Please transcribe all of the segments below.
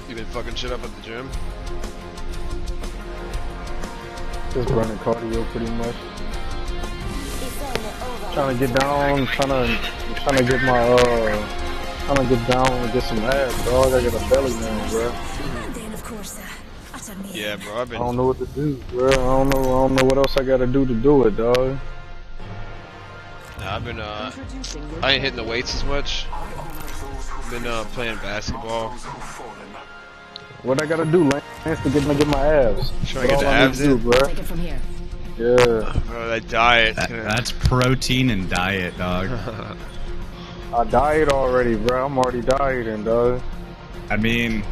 You been fucking shit up at the gym? Just running cardio pretty much. Trying to get down, trying to get my trying to get down and get some abs, dog. I got a belly now, bro. Yeah, bro. I don't know what to do, bro. I don't know what else I gotta do to do it, dog. Nah, I've been I ain't hitting the weights as much. Been playing basketball. What I gotta do, Lance, to get my abs? Trying to get the abs in, bro. Take it from here. Yeah. Bro, that diet. That's protein and diet, dog. I diet already, bro. I'm already dieting, dog. I mean,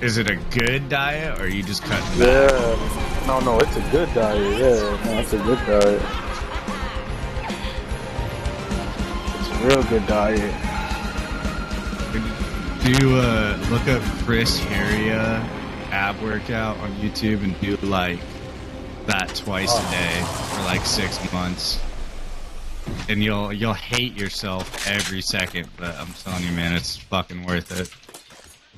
is it a good diet, or are you just cutting back? Yeah. No, it's a good diet. Yeah, no, it's a good diet. It's a real good diet. Do look up Chris Heria ab workout on YouTube and do like that twice a day for like 6 months, and you'll hate yourself every second. But I'm telling you, man, it's fucking worth it.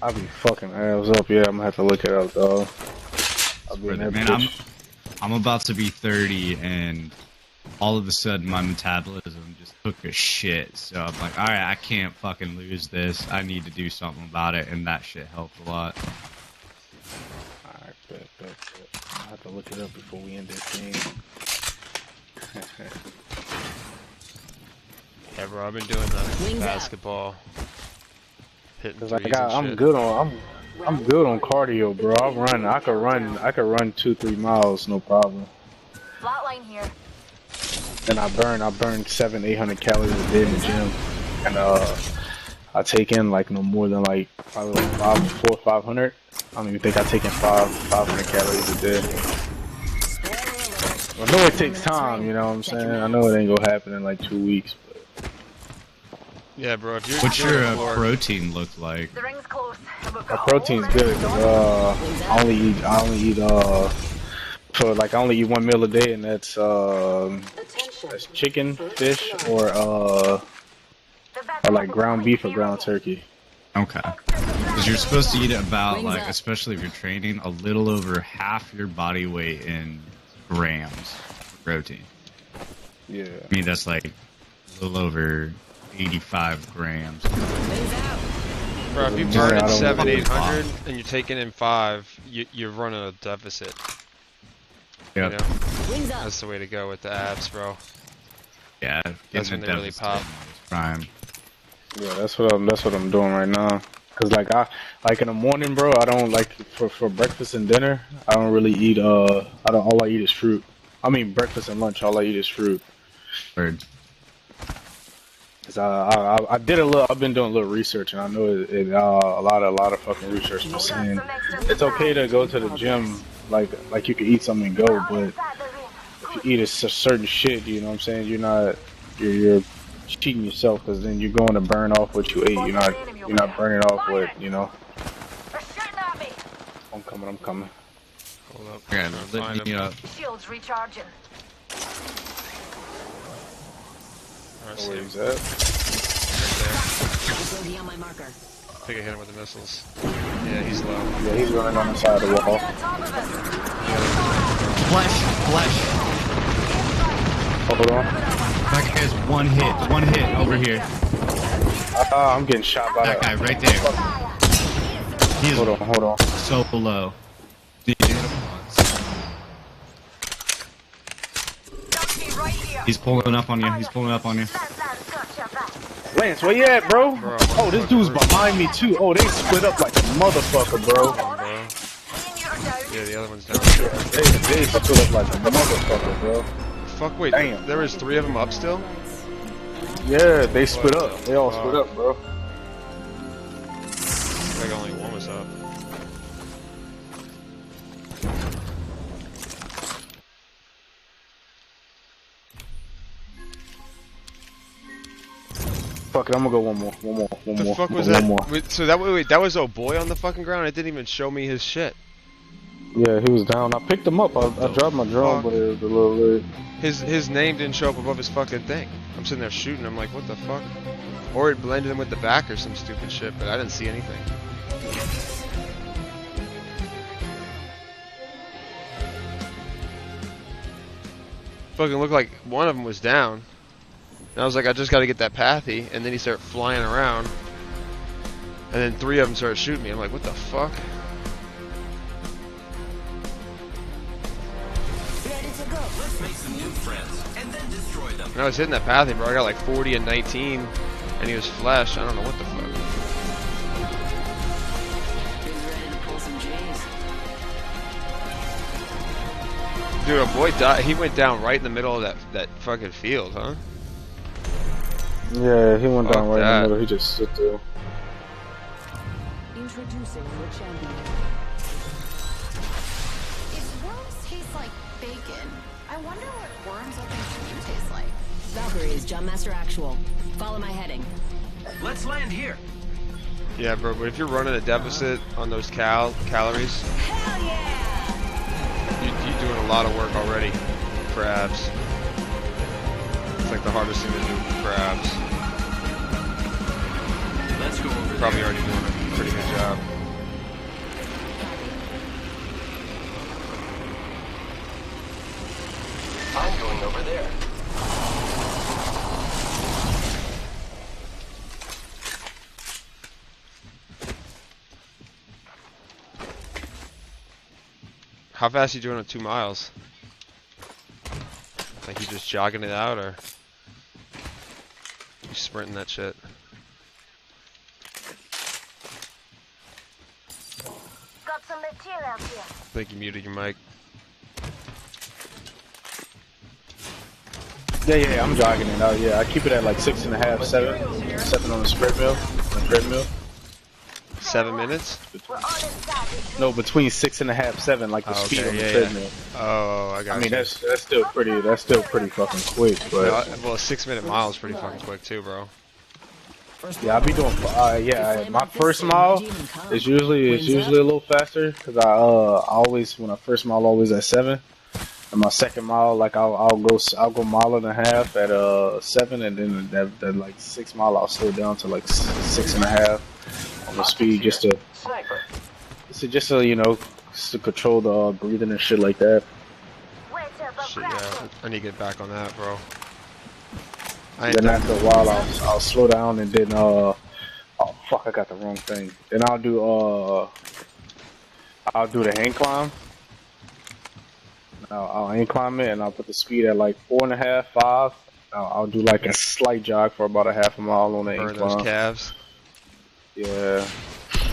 I'll be fucking abs up. Yeah, I'm gonna have to look it up, dog. Man, I'm about to be 30, and all of a sudden my metabolism just took a shit. So I'm like, all right, I can't fucking lose this. I need to do something about it, and that shit helped a lot. Alright, bet. I'll have to look it up before we end this game. Yeah, bro. I've been doing the basketball. Hitting threes and I'm shit. good on cardio, bro. I could run 2-3 miles, no problem. Flatline here. And I burn 700-800 calories a day in the gym, and I take in like no more than like probably like 400 or 500. I don't even think I take in 500 calories a day. I know it takes time, you know what I'm saying? I know it ain't gonna happen in like 2 weeks. But... Yeah, bro. If you're What's your protein look like? The ring's close. my protein's good. I only eat I only eat 1 meal a day, and that's chicken, fish, or like ground beef or ground turkey. Okay. Because you're supposed to eat about, like, especially if you're training, a little over half your body weight in grams of protein. Yeah. I mean, that's like a little over 85 grams. Bro, if you burn in 700-800 and you're taking in 5, you're running a deficit. Yep. You know? That's the way to go with the abs, bro. Yeah, that's when they really pop. Prime. Yeah, that's what I'm doing right now. Cause like in the morning, bro, I don't like for breakfast and dinner. I don't really eat. All I eat is fruit. I mean, breakfast and lunch, all I eat is fruit. Word. Cause I did a little. I've been doing a little research, and I know a lot of fucking research was saying it's okay to go to the gym. Like you can eat something and go, but if you eat a certain shit, you know what I'm saying, you're cheating yourself, because then you're going to burn off what you ate. You're not burning off what, you know. I'm coming. Hold up. Yeah, let me up. Shields recharging. Where he's at? Bogey on my marker. I think I hit him with the missiles. Yeah, he's low. Yeah, he's running on the side of the wall. Flesh. Hold on. That guy's one hit over here. I'm getting shot by that guy right there. He is hold on. So low. Did you hit him once? He's pulling up on you. Lance, where you at, bro? Oh, this dude's behind me too. Oh, they split up like a motherfucker, bro. Yeah, the other one's down. They split up like a motherfucker, bro. Fuck, wait. Damn. There was 3 of them up still? Yeah, they split up. They all split up, bro. I think only one was up. Fuck it, I'm gonna go one more. The fuck was that? Wait, so that was oh boy on the fucking ground. It didn't even show me his shit. Yeah, he was down. I picked him up. I dropped my drone, but it was a little late. His name didn't show up above his fucking thing. I'm sitting there shooting. I'm like, what the fuck? Or it blended in with the back or some stupid shit, but I didn't see anything. fucking looked like one of them was down. And I was like, I just got to get that pathy, and then he started flying around, and then 3 of them started shooting me. I'm like, what the fuck? Ready to go. Let's make some new friends and then destroy them. And I was hitting that pathy, bro. I got like 40 and 19, and he was flesh. I don't know what the fuck. Who's ready to pull some J's? Dude, a boy died. He went down right in the middle of that fucking field, huh? Yeah, he went down Fuck right in that. the middle. He just stood there. Introducing the champion. If worms taste like bacon, I wonder what worms open stream tastes like. Valkyries, Jumpmaster Actual. Follow my heading. Let's land here. Yeah, bro. But if you're running a deficit on those calories, Hell yeah! you're doing a lot of work already for abs. It's like the hardest thing to do for abs. Let's go over Probably there. already doing a pretty good job. I'm going over there. How fast you doing on 2 miles? Like you just jogging it out, or you sprinting that shit? Got some material here. I think you muted your mic. Yeah, I'm jogging it out. Yeah, I keep it at like 6.5, 7. 7 on the treadmill. On the treadmill. 7 minutes? We're on inside. No, between 6.5, 7, like the Oh, speed okay, on the yeah, treadmill. Oh, I got I mean, you. that's still pretty. That's still pretty fucking quick. But Well, a 6-minute mile is pretty fucking quick too, bro. yeah, I be doing. My first mile is usually a little faster because I always when I first mile always at 7. And my second mile, like I'll go mile and a half at 7, and then that like 6 mile I'll slow down to like 6.5 on the speed just to you know just to control the breathing and shit like that. Shit, yeah. I need to get back on that, bro. I ain't Then done. after a while I'll slow down and then oh fuck, I got the wrong thing. Then I'll do the hang climb. I'll hang climb it and I'll put the speed at like 4.5, 5. I'll do like a slight jog for about a half a mile on the hang Burn those climb. calves. Yeah.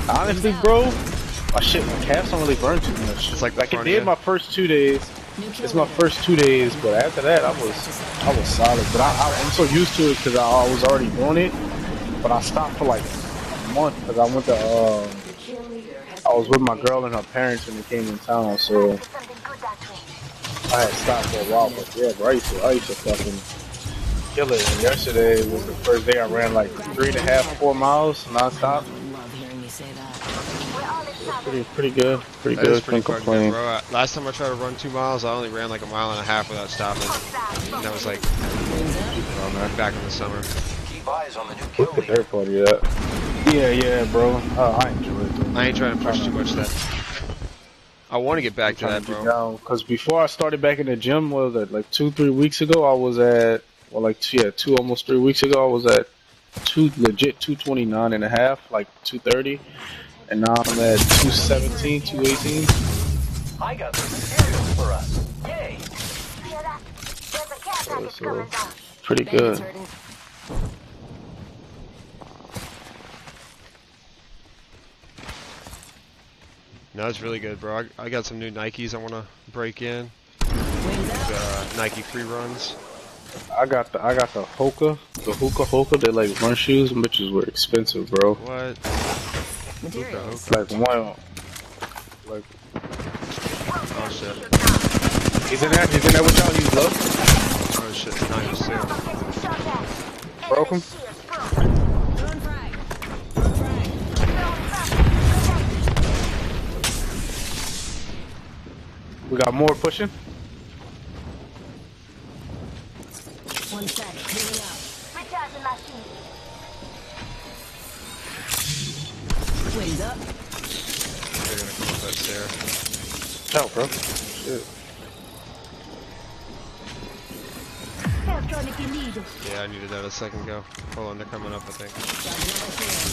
Honestly, bro, my calves don't really burn too much. It's like the it front did end. my first 2 days. It's my first 2 days, but after that I was solid. But I'm so used to it because I was already doing it. But I stopped for like a month because I went to I was with my girl and her parents when they came in town, so I had stopped for a while. But yeah, bro, I used to fucking kill it. And yesterday was the first day I ran like 3.5, 4 miles nonstop. Love hearing me say that. Pretty good. Pretty That is good. pretty Can't fucking complain. good, bro. Last time I tried to run 2 miles, I only ran like a mile and a half without stopping. And that was like back in the summer. Keep eyes on the new kill Look at leader. their party at. Yeah, bro. I enjoy it. Though. I ain't trying to push too much that. I want to get back to that, bro. Because before I started back in the gym, what was it, like 2-3 weeks ago? I was at almost 3 weeks ago. I was at 229 and a half, like 230, and now I'm at 217, 218. I got some cereal for us. Yay! So pretty good. No, it's really good, bro. I got some new Nikes I want to break in. Wings up. Nike free runs. I got the Hoka, They're like run shoes, bitches were expensive, bro. What? Materials. Like one, like Oh shit. he's in there with y'all. He's low. Oh shit. It's not just sale. Broke him. Throwing frag. Throwing frag. We got more pushing. One sec. Cleaning up. Recharging my shield. Wings up. They're gonna come up that stair. Hell, bro. Shit. Yeah, I needed that a second ago. Hold on, they're coming up, I think.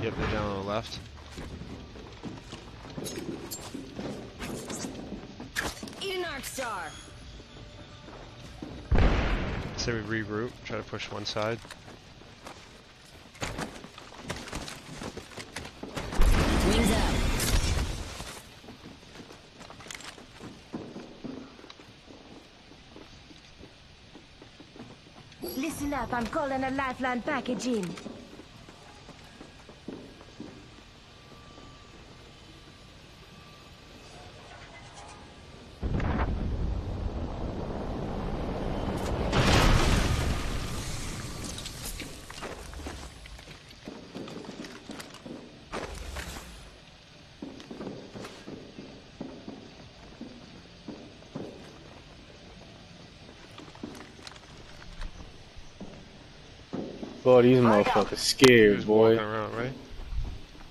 Yep, they're down on the left. Eat an arc star. Say we regroup, try to push one side. Wings up. Listen up, I'm calling a lifeline package in. Boy, these motherfuckers He scared, was boy. walking around, right?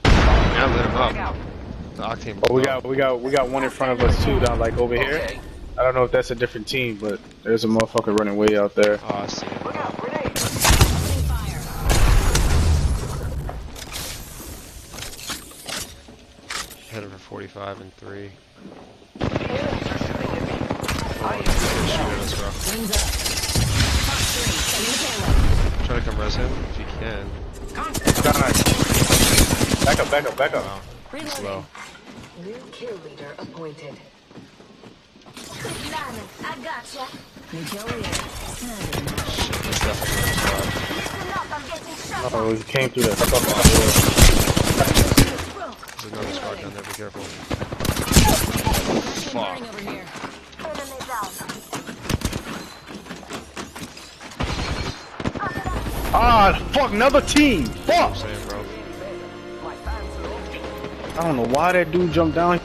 Now lit him up. The Octane. Oh, we got one in front of us too, down like over here. Okay. I don't know if that's a different team, but there's a motherfucker running way out there. Oh, I see him. Look out, grenade! Opening fire. Headed for 45 and 3. The enemies are shooting at me. I am Shoot at us, bro. Wings up. Fox 3. Sending the payload. Try to come res him if you can. Back up, back up, back up. Wow, he's Reloading. low. New kill leader appointed. I gotcha. New kill leader. Shit, that's definitely another squad. Listen up, I'm getting shot. Oh, he came through the fucking There's another squad down there, be careful. Flashing burning over here. Enemy down. Ah, fuck, another team. Fuck. I'm saying, bro. my fans love. I don't know why that dude jumped down.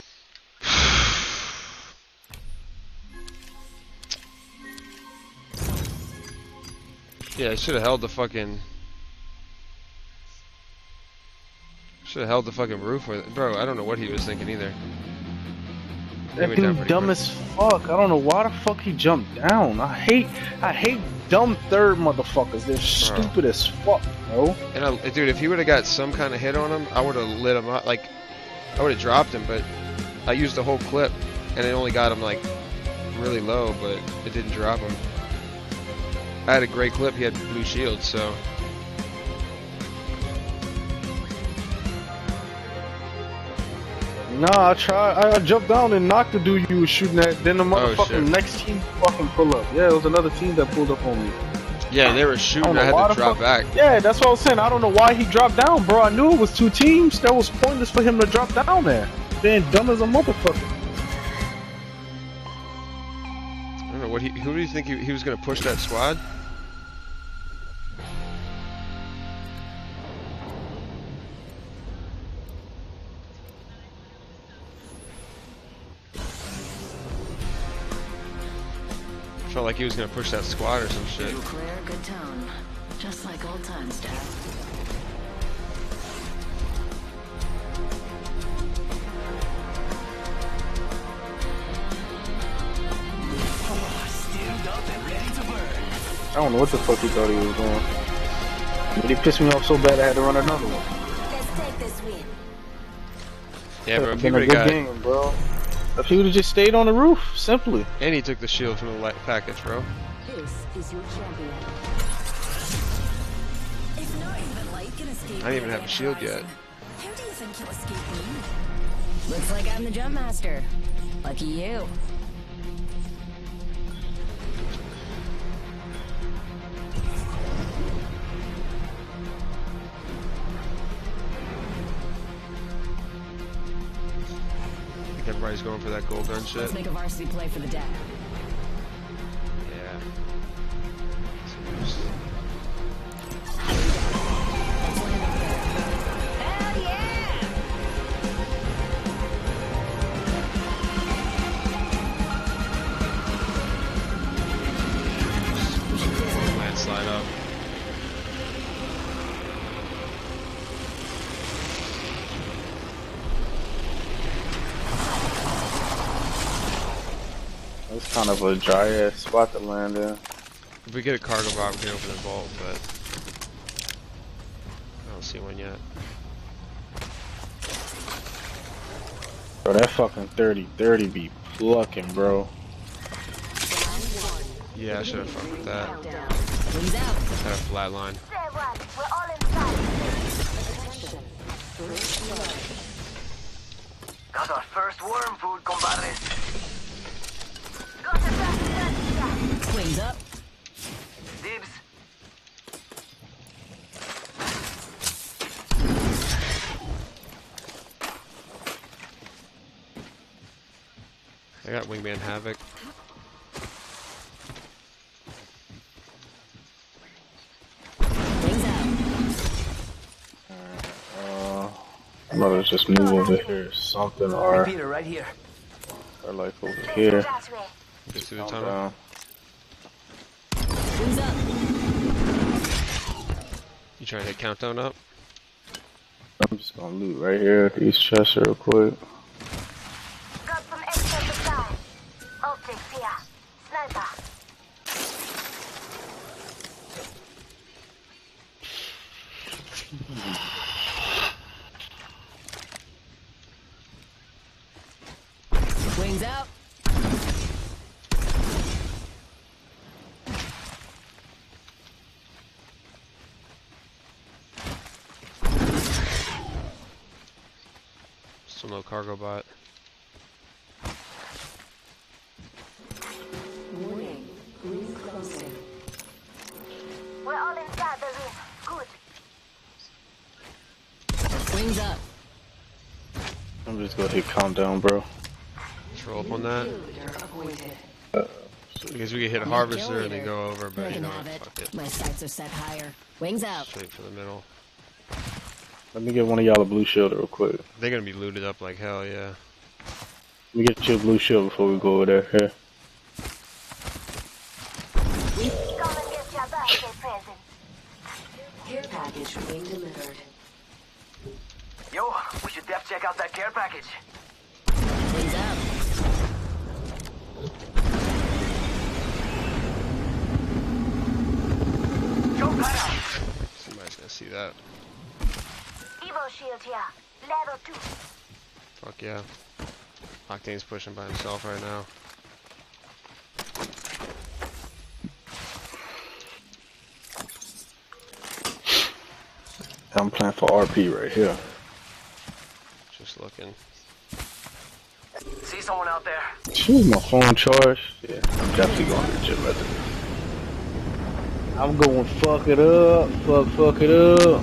Yeah, I should have held the fucking. Should have held the fucking roof with it. Bro, I don't know what he was thinking either. He That went down dude pretty dumb quick. as fuck. I don't know why the fuck he jumped down. I hate dumb third motherfuckers. They're stupid as fuck, bro. And dude, if he would have got some kind of hit on him, I would have lit him up. Like, I would have dropped him, but I used the whole clip, and it only got him like really low, but it didn't drop him. I had a great clip. He had blue shield, so. Nah, I jumped down and knocked the dude you was shooting at. Then the shit. motherfucking next team fucking pull up. Yeah, it was another team that pulled up on me. Yeah, they were shooting. I know why had the to drop fuck- back. Yeah, that's what I was saying. I don't know why he dropped down, bro. I knew it was two teams. That was pointless for him to drop down there. Being dumb as a motherfucker. I don't know what who do you think he was gonna push that squad? Felt like he was gonna push that squad or some shit. Clear, good tone. Just like old times, Dad. Stand up and ready to burn. I don't know what the fuck he thought he was doing. But he pissed me off so bad I had to run another one. Let's take this win. Yeah, bro. If he Been a would good have got, game, bro. If he would have just stayed on the roof, simply. and he took the shield from the light package, bro. This is your champion. If not even light can escape. I didn't even have a shield yet. How do you think you'll escape me? Looks like I'm the jump master. Lucky you. I think everybody's going for that gold gun shit. Let's make a varsity play for the deck. Yeah. Hell yeah! Landslide up. kind of a dry ass spot to land in. If we get a cargo bot, we can open the vault, but I don't see one yet. Bro, that fucking 30-30 be plucking, bro. Yeah, I should have fucked with that. Wings out. Had a flat line. Say what? We're all inside. Got our first worm food, compadres. Got a fast. Wings up. Dibs. I got Wingman Havoc. Wings out. I'm gonna just move over here or something, or Repeater right here. like over here. That way. Get through the Calm tunnel. down. Wings up. You trying to hit countdown up? I'm just gonna loot right here at these chests real quick. Got some extra supply. Optics here. Sniper. Wings out. Still no cargo bot. We're all inside the ring. Good. Wings up. I'm just gonna hit countdown, bro. Let's roll up on that. Because we can hit a harvester and then go over, I but you can know have what, it. fuck it. My sights are set higher. Wings out. Straight for the middle. Let me get one of y'all a blue shield real quick. They're gonna be looted up like hell, yeah. Let me get you a blue shield before we go over there. Here. Come and get your birthday present. Care package being delivered. Yo, we should def check out that care package. Wings out. Jump that out. Somebody's gonna see that. Evo shield here. Level 2. Fuck yeah. Octane's pushing by himself right now. I'm playing for RP right here. Just looking. See someone out there? Shoot, my phone charged. Yeah, I'm definitely going to the gym after this. I'm going fuck it up. Fuck it up.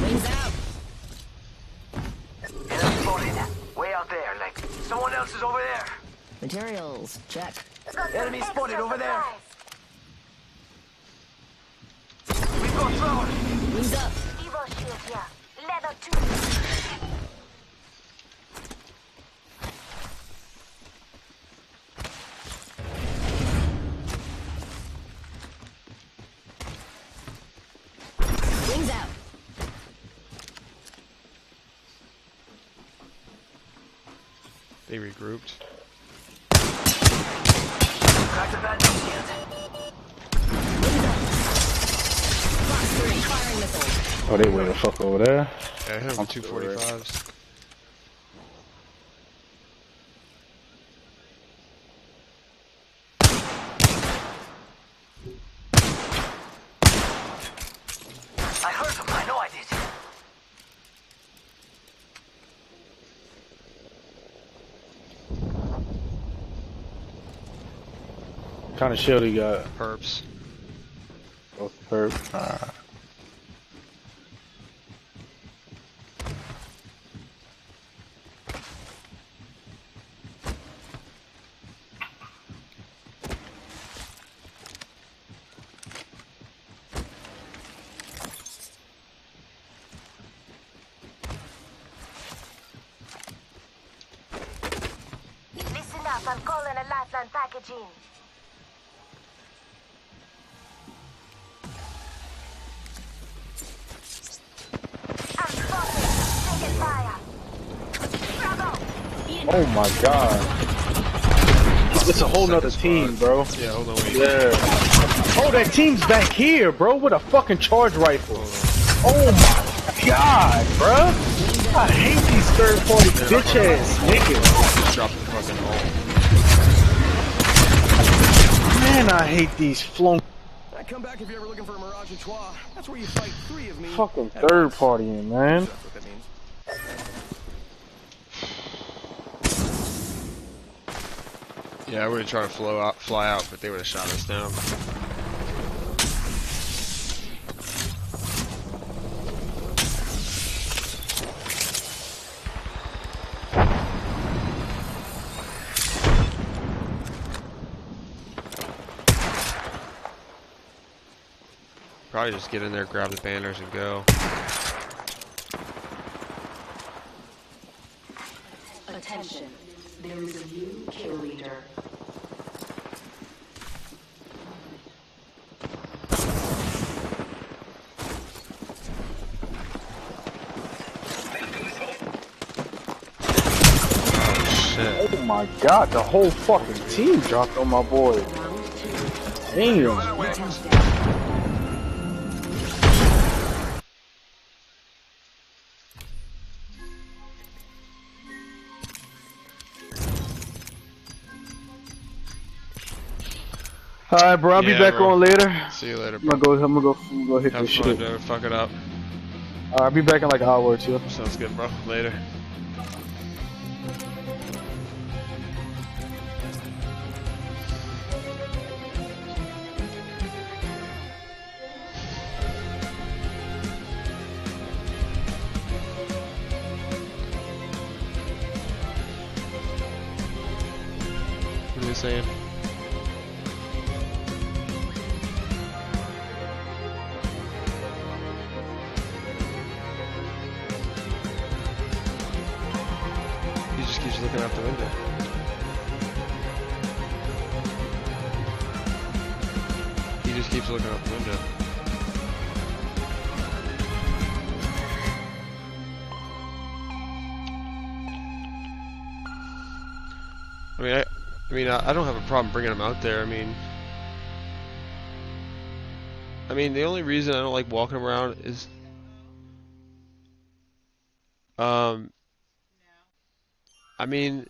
Wings out. Enemy spotted. Way out there, like someone else is over there. Materials. Check. Got some Enemy extra spotted over there. supplies. We've got trouble. Wings up. Evo shield here. Level 2. Wings out. They regrouped. Crack the bad news yet. Fox 3. Firing missiles. Oh, they way the fuck over there. Yeah, I hit him I'm with still right. 245s. I heard him. I know I did. What kind of shield he got? Perps. Both perp. Listen up. I'm calling a lifeline package in. Oh my god. It's a whole nother team, bro. Yeah, hold on, wait. Yeah. Oh, that team's back here, bro, with a fucking charge rifle. Oh my god, bro. I hate these third-party bitch-ass niggas. Just drop the fucking hole. Man, I hate these flunk Come back if you're ever looking for a Mirage and Trois. That's where you fight 3 of me. fucking third-partying, man. That's what that means. Yeah, I would have tried to fly out, but they would have shot us down. Probably just get in there, grab the banners, and go. Attention. There is a new kill leader. Shit. Oh my god, the whole fucking team dropped on my boy. Damn. Alright, bro, I'll be Yeah, back bro. on later. See you later, I'm bro. gonna go hit Have this fun, shit. dude. Fuck it up. I'll be back in like an hour or two. Sounds good, bro. Later. What are they saying? He just keeps looking out the window. He just keeps looking out the window. I don't have a problem bringing him out there. I mean, the only reason I don't like walking around is, I mean,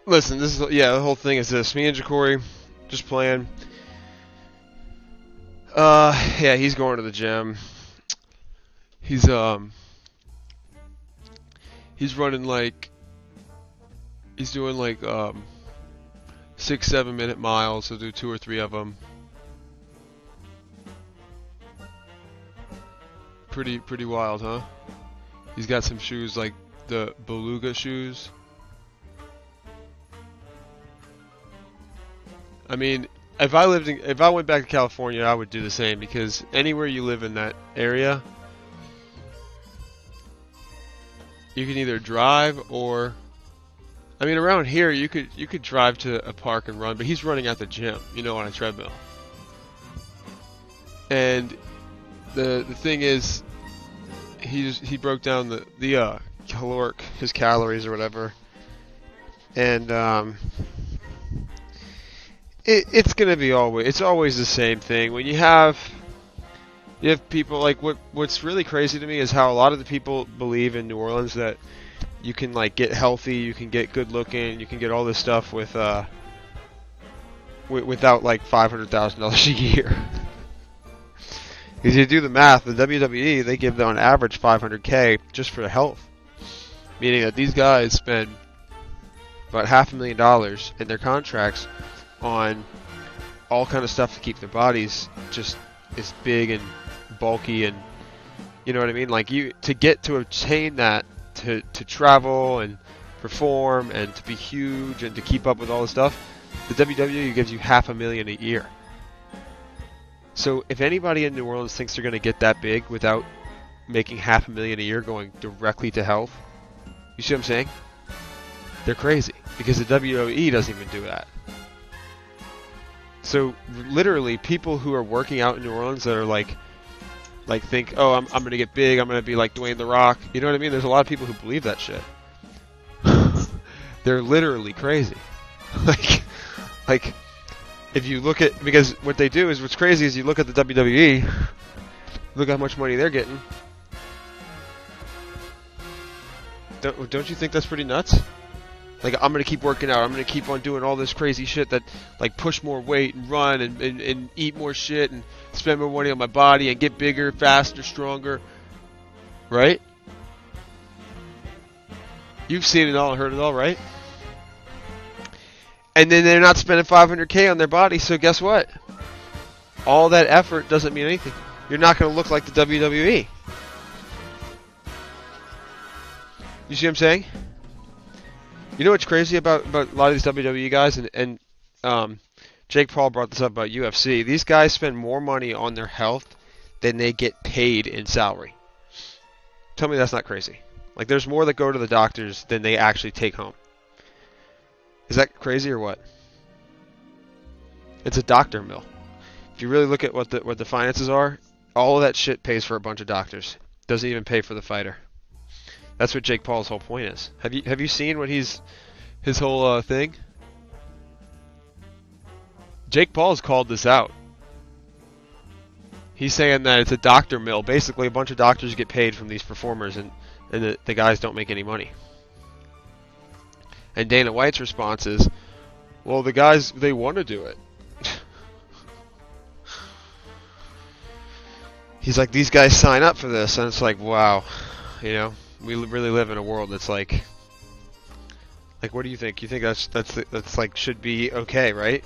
listen, this is, yeah, the whole thing is this. Me and Jacory just playing. Yeah, he's going to the gym. He's running like, he's doing like 6-7 minute miles. He'll do 2 or 3 of them. Pretty wild, huh? He's got some shoes like the Beluga shoes. I mean, if I went back to California, I would do the same, because anywhere you live in that area, you can either drive or, I mean, around here you could drive to a park and run, but he's running at the gym, you know, on a treadmill. And the thing is, he broke down the caloric, his calories or whatever, and it's gonna be always the same thing. When you have people like, what's really crazy to me is how a lot of the people believe in New Orleans that you can like get healthy, you can get good looking, you can get all this stuff with without like $500,000 a year. Because you do the math, the WWE, they give them on average $500K just for health, meaning that these guys spend about $500,000 in their contracts on all kind of stuff to keep their bodies just as big and bulky, and you know what I mean. Like, you to obtain that, to travel and perform and to be huge and to keep up with all this stuff, the WWE gives you $500,000 a year. So if anybody in New Orleans thinks they're going to get that big without making $500,000 a year going directly to health, you see what I'm saying? They're crazy, because the WWE doesn't even do that. So literally, people who are working out in New Orleans that are like think, oh, I'm gonna get big, I'm gonna be like Dwayne the Rock. You know what I mean? There's a lot of people who believe that shit. They're literally crazy. like if you look at, because what they do is, what's crazy is you look at the WWE, look how much money they're getting. Don't you think that's pretty nuts? Like, I'm gonna keep working out, I'm gonna keep on doing all this crazy shit that, like, push more weight and run and eat more shit and spend more money on my body and get bigger, faster, stronger. Right? You've seen it all and heard it all, right? And then they're not spending $500K on their body, so guess what? All that effort doesn't mean anything. You're not gonna look like the WWE. You see what I'm saying? You know what's crazy about a lot of these WWE guys, and Jake Paul brought this up about UFC. These guys spend more money on their health than they get paid in salary. Tell me that's not crazy. Like, there's more that go to the doctors than they actually take home. Is that crazy or what? It's a doctor mill. If you really look at what the finances are, all of that shit pays for a bunch of doctors. Doesn't even pay for the fighter. That's what Jake Paul's whole point is. Have you seen what his whole thing? Jake Paul's called this out. He's saying that it's a doctor mill. Basically, a bunch of doctors get paid from these performers, and the guys don't make any money. And Dana White's response is, well, the guys, they want to do it. He's like, these guys sign up for this, and it's like, wow, you know, we really live in a world that's like, what do you think? You think that's like should be okay, right?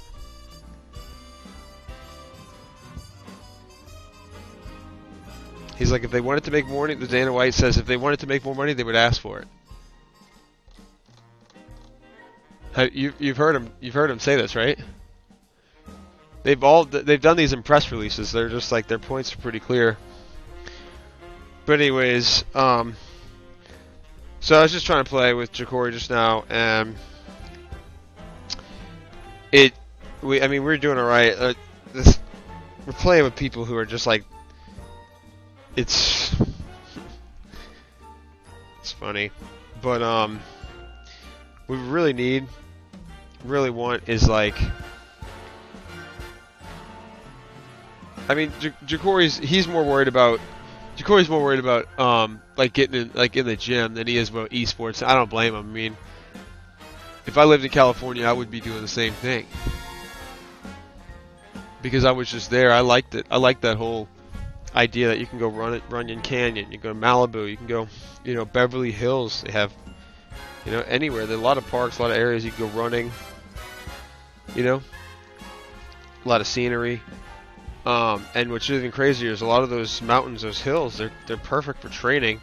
He's like, if they wanted to make more money, the Dana White says, if they wanted to make more money, they would ask for it. You've heard him say this, right? They've done these in press releases. They're just like, their points are pretty clear. But anyways, so I was just trying to play with Jacory just now, and we're doing alright. We're playing with people who are just like, it's funny, but what we really want is like, I mean, Jacory's more worried about like getting in the gym than he is about esports. I don't blame him. I mean, if I lived in California, I would be doing the same thing because I was just there. I liked it. I liked that whole idea that you can go run Runyon Canyon, you can go to Malibu, you can go, Beverly Hills. They have, anywhere. There are a lot of parks, a lot of areas you can go running. A lot of scenery. And what's even crazier is a lot of those mountains, those hills, they're perfect for training.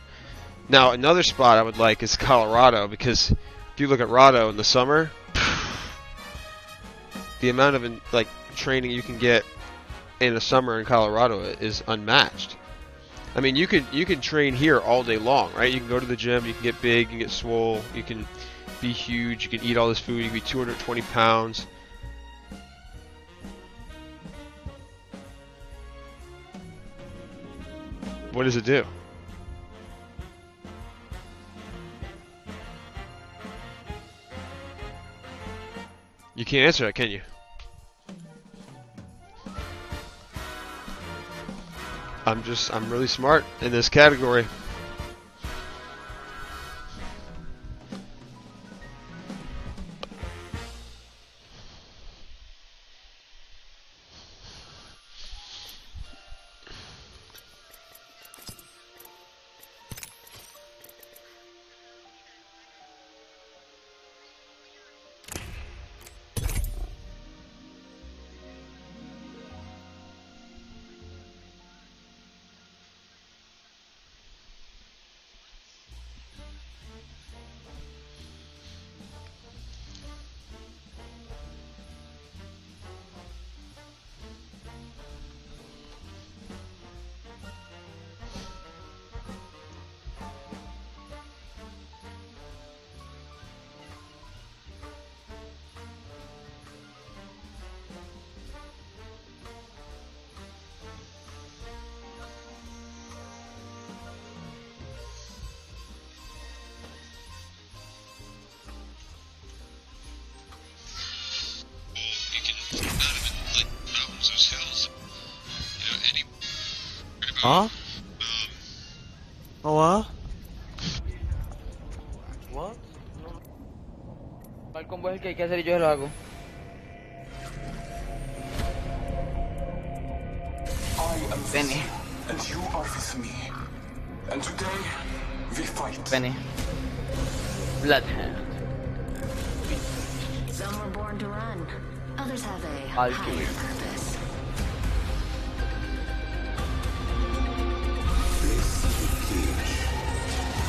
Now, another spot I would like is Colorado, because if you look at Rado in the summer, the amount of training you can get in the summer in Colorado is unmatched. I mean, you can train here all day long, right? You can go to the gym, you can get big, you can get swole, you can be huge, you can eat all this food, you can be 220 pounds. What does it do? You can't answer that, can you? I'm really smart in this category. Huh? Oh, what? What? ¿Cuál combo es el que hay que hacer y yo lo hago? Penny. And you are with me. And today we fight. Penny. Bloodhound. Some were born to run. Others have a Alchemy. higher purpose.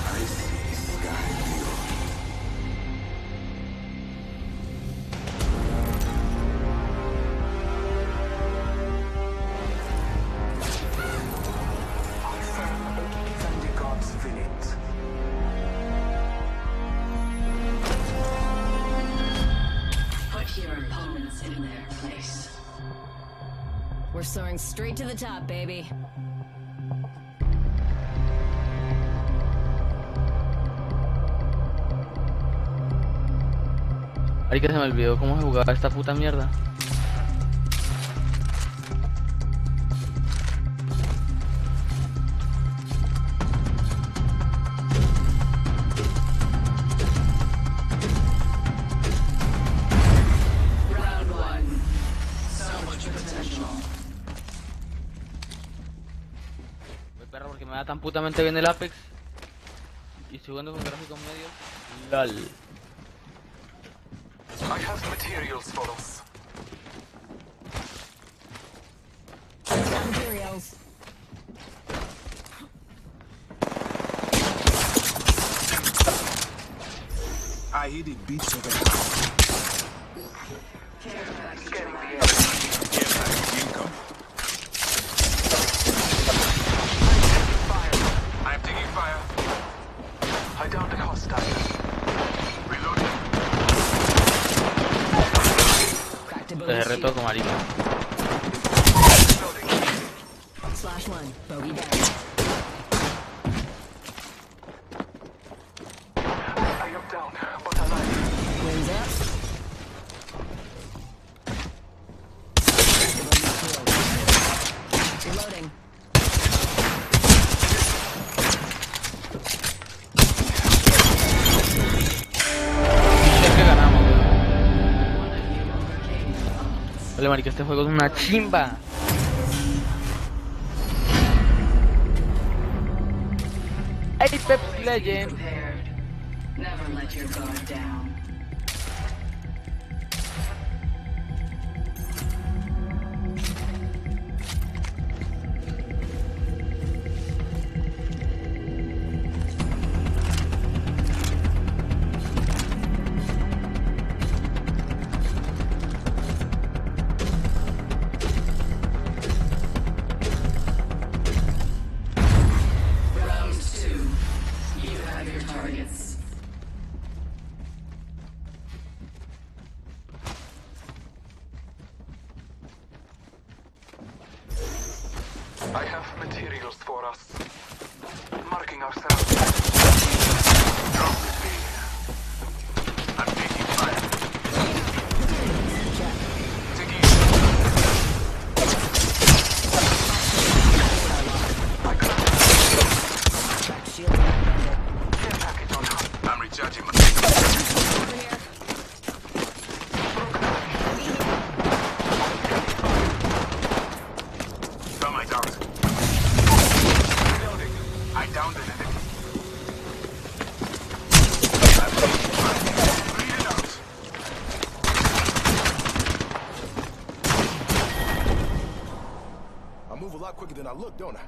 I see sky beyond. I serve only when the gods will it. Put your opponents in their place. We're soaring straight to the top, baby. Marica, se me olvidó cómo se jugaba esta puta mierda. Round one. So much potential. Voy perro porque me da tan putamente bien el Apex. Y estoy jugando con gráficos medios. LOL. I have materials for us. Materials. I hear the beats of it. Scanning the air. Income. I'm taking fire. I downed the hostile. Reloading. Te derré todo, marica. Slash one. Bogey down. I am down, but alive. Wings up. Reloading. Ya que ganamos. Vale, marica, este juego es una chimba. Apex Legend. Prepared. Never let your guard down. Round two. You have your targets. I have materials for us. Marking ourselves. Drop the speed. I'm taking fire. Taking Shield. care package on hot. I'm recharging my. Over here. Got my dogs. Reloading. I downed an enemy. I'm taking fire. Breathe it out. I move a lot quicker than I look, don't I?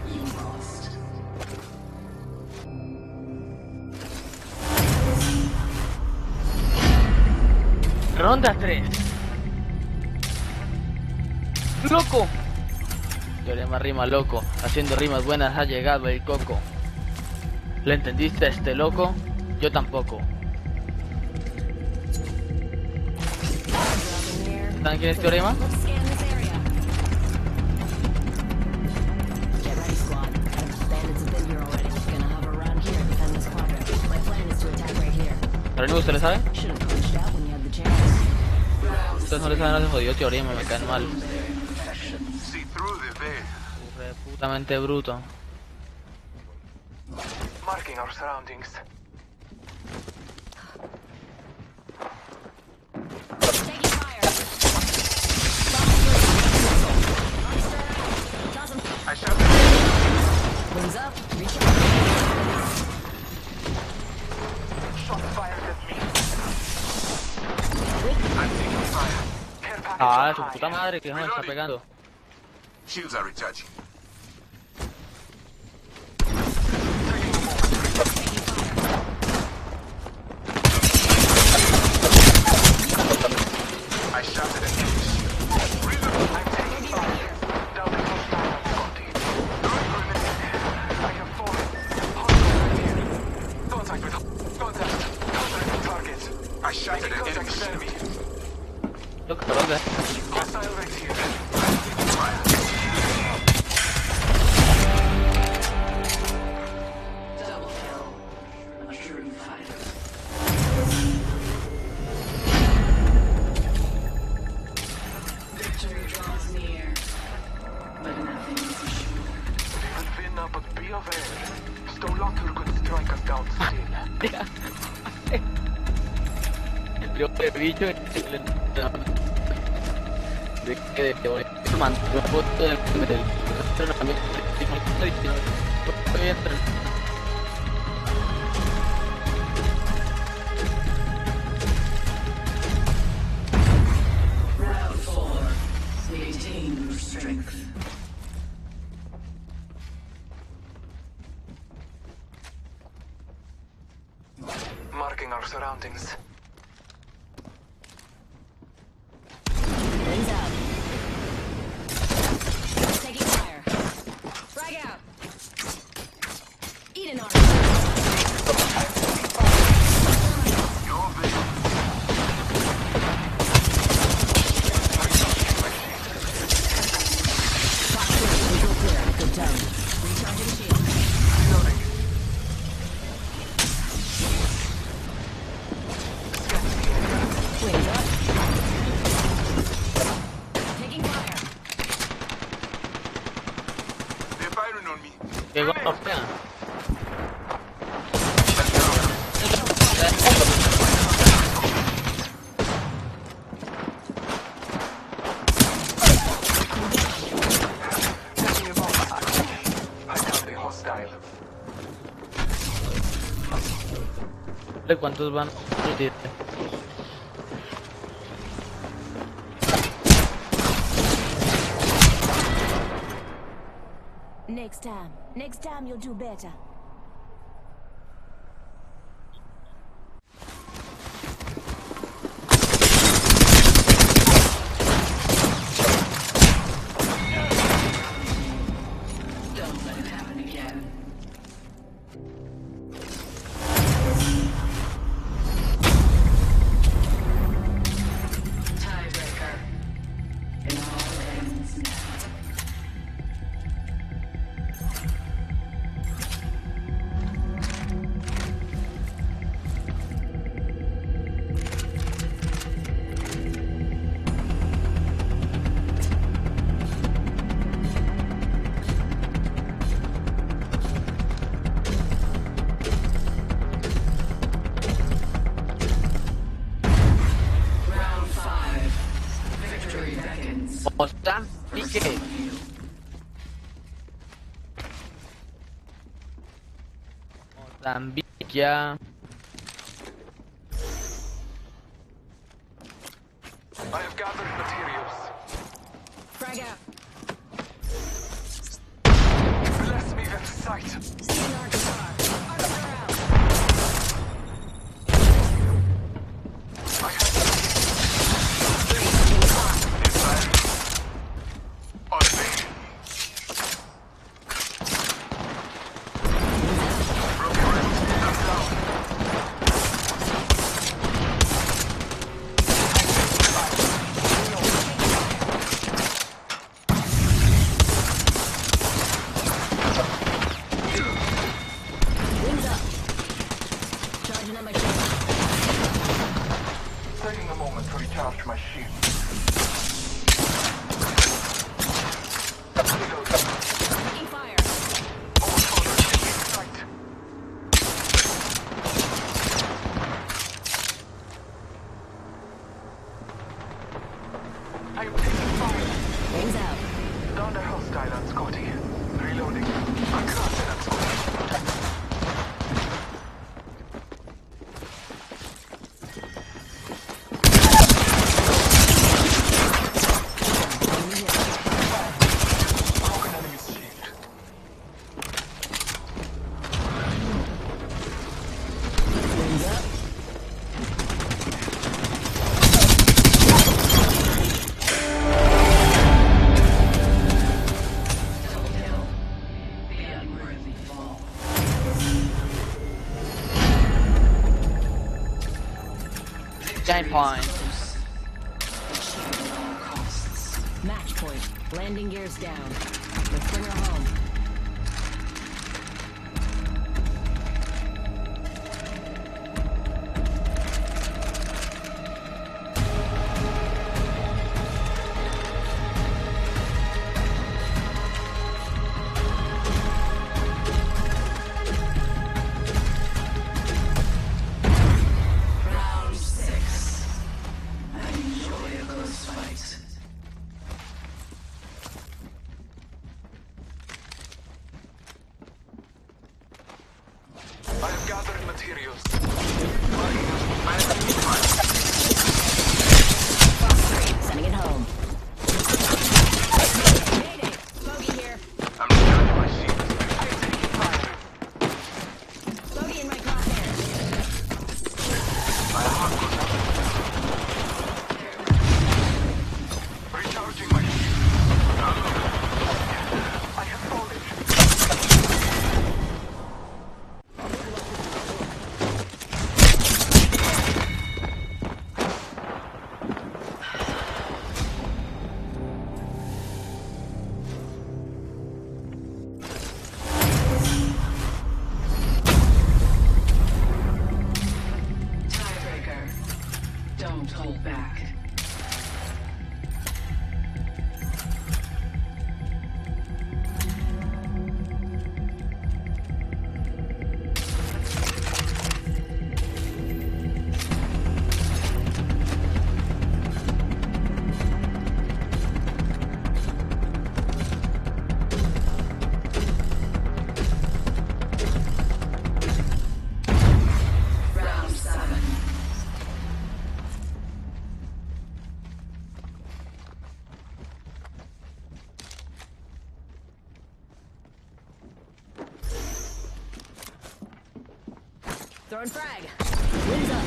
You lost. Ronda 3. ¡Loco! Teorema rima loco. Haciendo rimas buenas ha llegado el coco. ¿Le entendiste a este loco? Yo tampoco. ¿Están aquí en este teorema? Let's scan this area. Get ready, squad. Bandits have been here already. Gonna hover around here and defend this quadrant. My plan is to attack right here. ¿Pero ¿usted le sabe? Should have punched out when you had the chance. Ustedes no le saben a ese jodido teorema, me caen mal. See through the veil. Re putamente bruto. Marking our surroundings. Taking fire. I shot Wings up. Reach out. shot fired at me. I'm taking fire. Care package Ah, on su high. puta madre, que me está pegando. Shields are recharging. I shot at an enemy shield. Reload. I'm taking fire. Down the hostile body. Throwing grenade. I have fallen. Hostile here. Contact with target. I shot at an enemy. Look, ¿dónde? Hostile right here. Taking fire. Double kill. A true fighter. Victory draws near, but nothing is sure. We will win now, but be aware. Stolaker could strike us down still. Yo he bicho de que te mandó una foto del entrenamiento. Round 4. Maintain your strength. Marking our surroundings. Wings out. Taking fire. Frag out. Eat an arm. Your vision. Visual clear. Good tone. Recharging shield. Reloading. Wings up. Taking fire. They're firing on me. ¿Qué golpea? Catching him off. I found a hostile. ¿De cuántos van? Next time you'll do better. Don't let it happen again. Tiebreaker. It all ends now. Round 5. Victory beckons. Mozambique. Mozambique ya. I have gathered materials. Frag out. Bless me with sight. Seeing our guitar. Archer out. I have on me. Broken ribs. I'm down. Charging on my shield. Taking a moment to recharge my shield. Taking fire. I am taking fire. Rings out. Down the hostile on Scotty. Reloading. I crossed it on Scotty. Broken enemy's shield. Rings up. The unworthy fall. Giant pine. Achieve at all costs. Match point. Landing gears down. Let's bring her home. Round 6. Enjoy a close fight. I have gathered materials. Sending it home. Mayday. Bogey here. I'm recharging my shield. I am taking fire. Bogey in my crosshairs. Recharging my shield. I have fallen. Tiebreaker. Don't hold back. Round 7. Throwing frag. Wings up.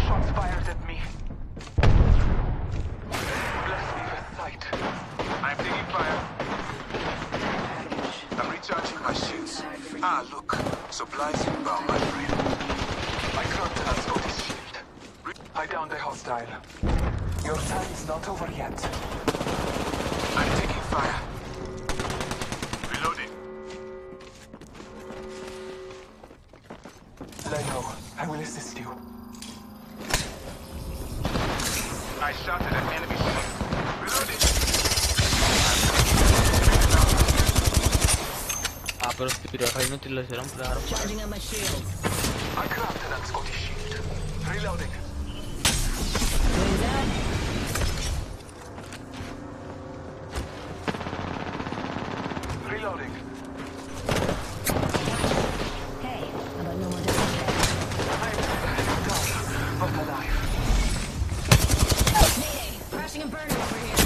Shots fired at me. Bless me with sight. I'm taking fire. I'm recharging my shields. Ah, look. Supplies inbound, my friend. I grabbed an Scottish shield. I downed a hostile. Your time is not over yet. I'm taking fire. Reloading. Lay low. I will assist you. I shot at an enemy shield. Reloading. Ah, pero tiraja inútil le serán claro. Charging on my shield. I crafted an Scottish shield. Reloading. Wings out. Reloading. Hey, how about no more down there? I'm down, but alive. Mayday. Crashing and burning over here.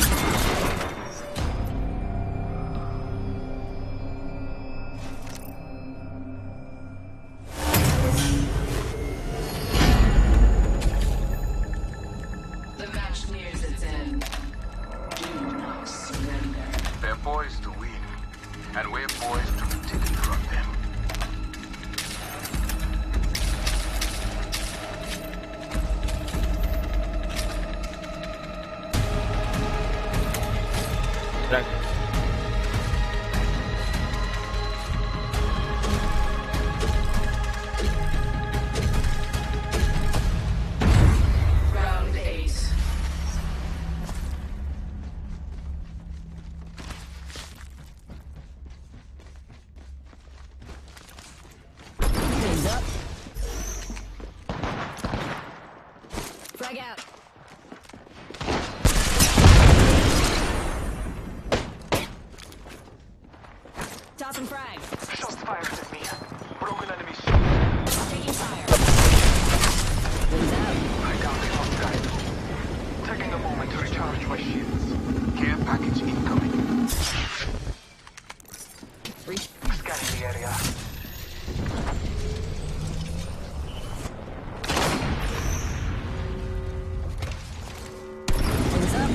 The match nears its end. Do not surrender. They're poised to win, and we're poised to be taken from them. Crack. Tossing frag. Shots fired at me. Broken enemy shield. Taking fire. Wings out. I got him on time. Taking a moment to recharge my shields. Care package incoming. Scanning the area. Wings up.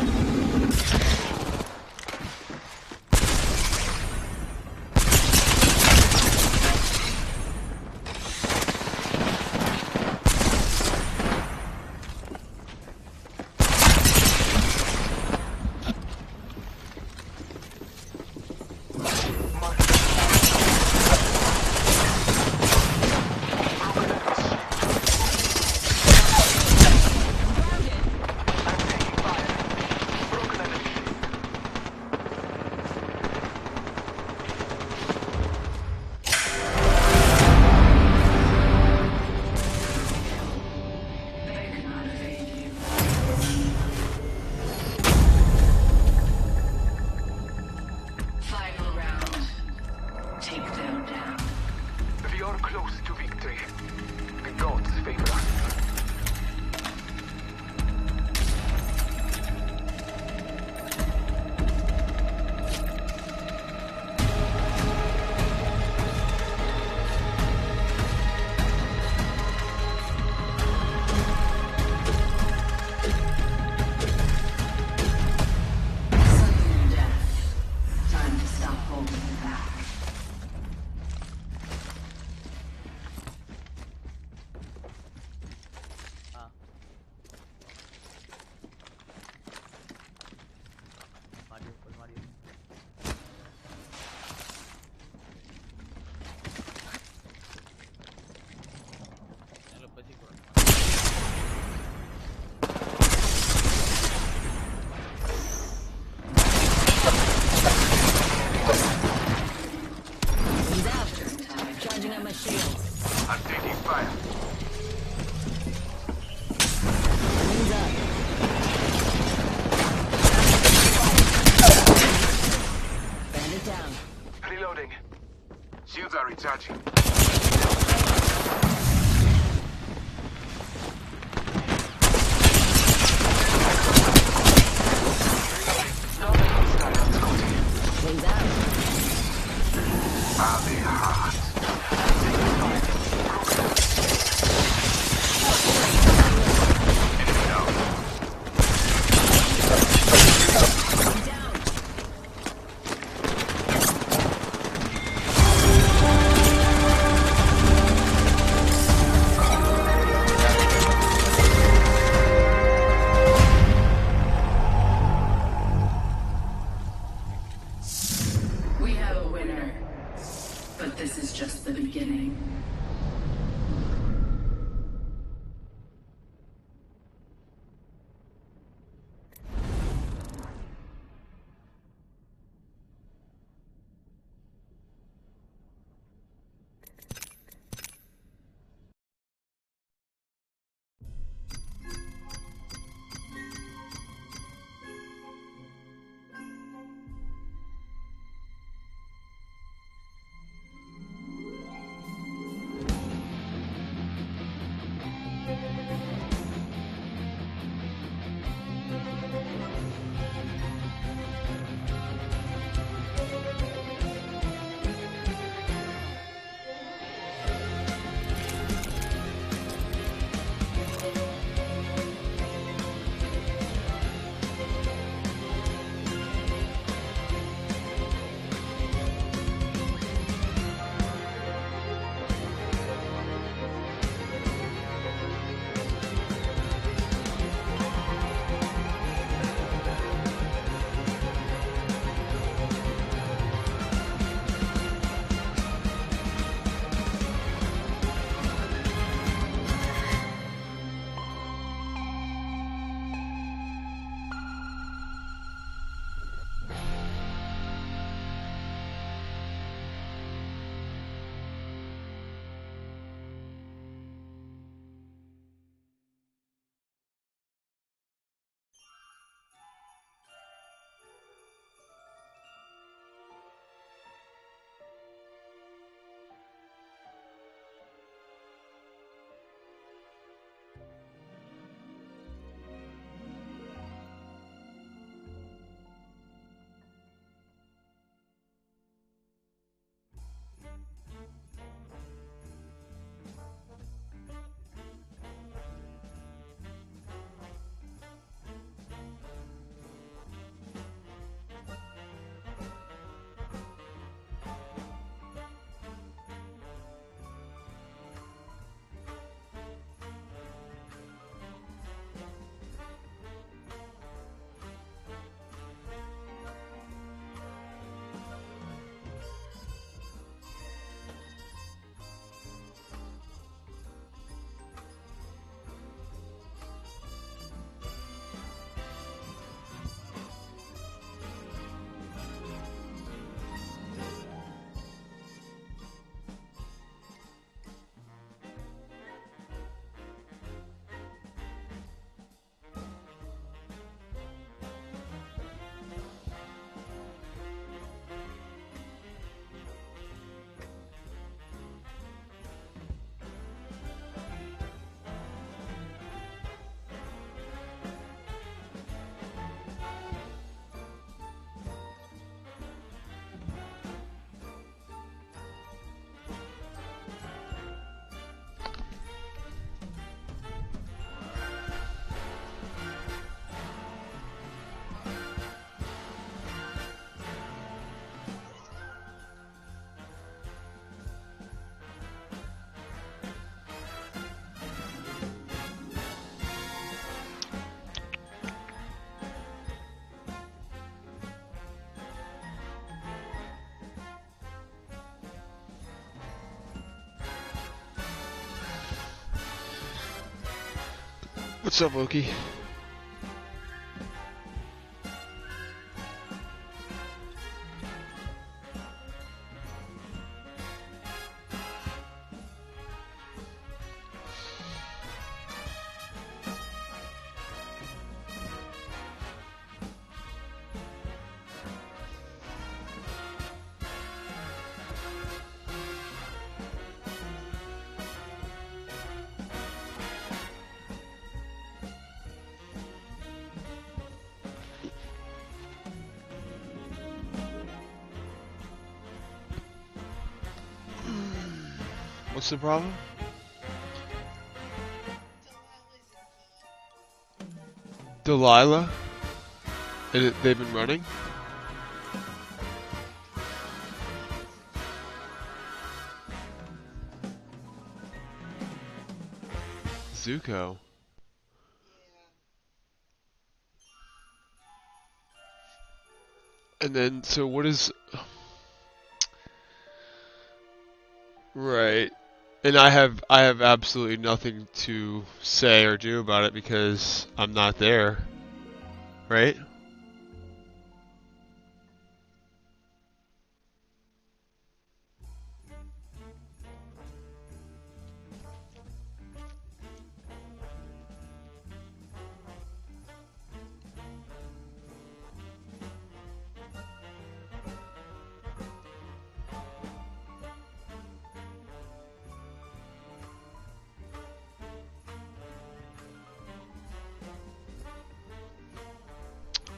Final round. Takedown down. We are close to victory. The gods favor us. Sudden death. Time to stop holding back. Ah. Mario, pues Mario. Ya lo puedes ir por acá. Wings out. Charging up my shields. I'm taking fire. Wings up. Bandit down. Reloading. Shields are recharging. Wings out. I'll be hot. Down. We have a winner. But this is just the beginning. What's up, Loki? What's the problem? Delilah? They've been running? Zuko. And then, so what is... Right. And I have absolutely nothing to say or do about it because I'm not there. Right?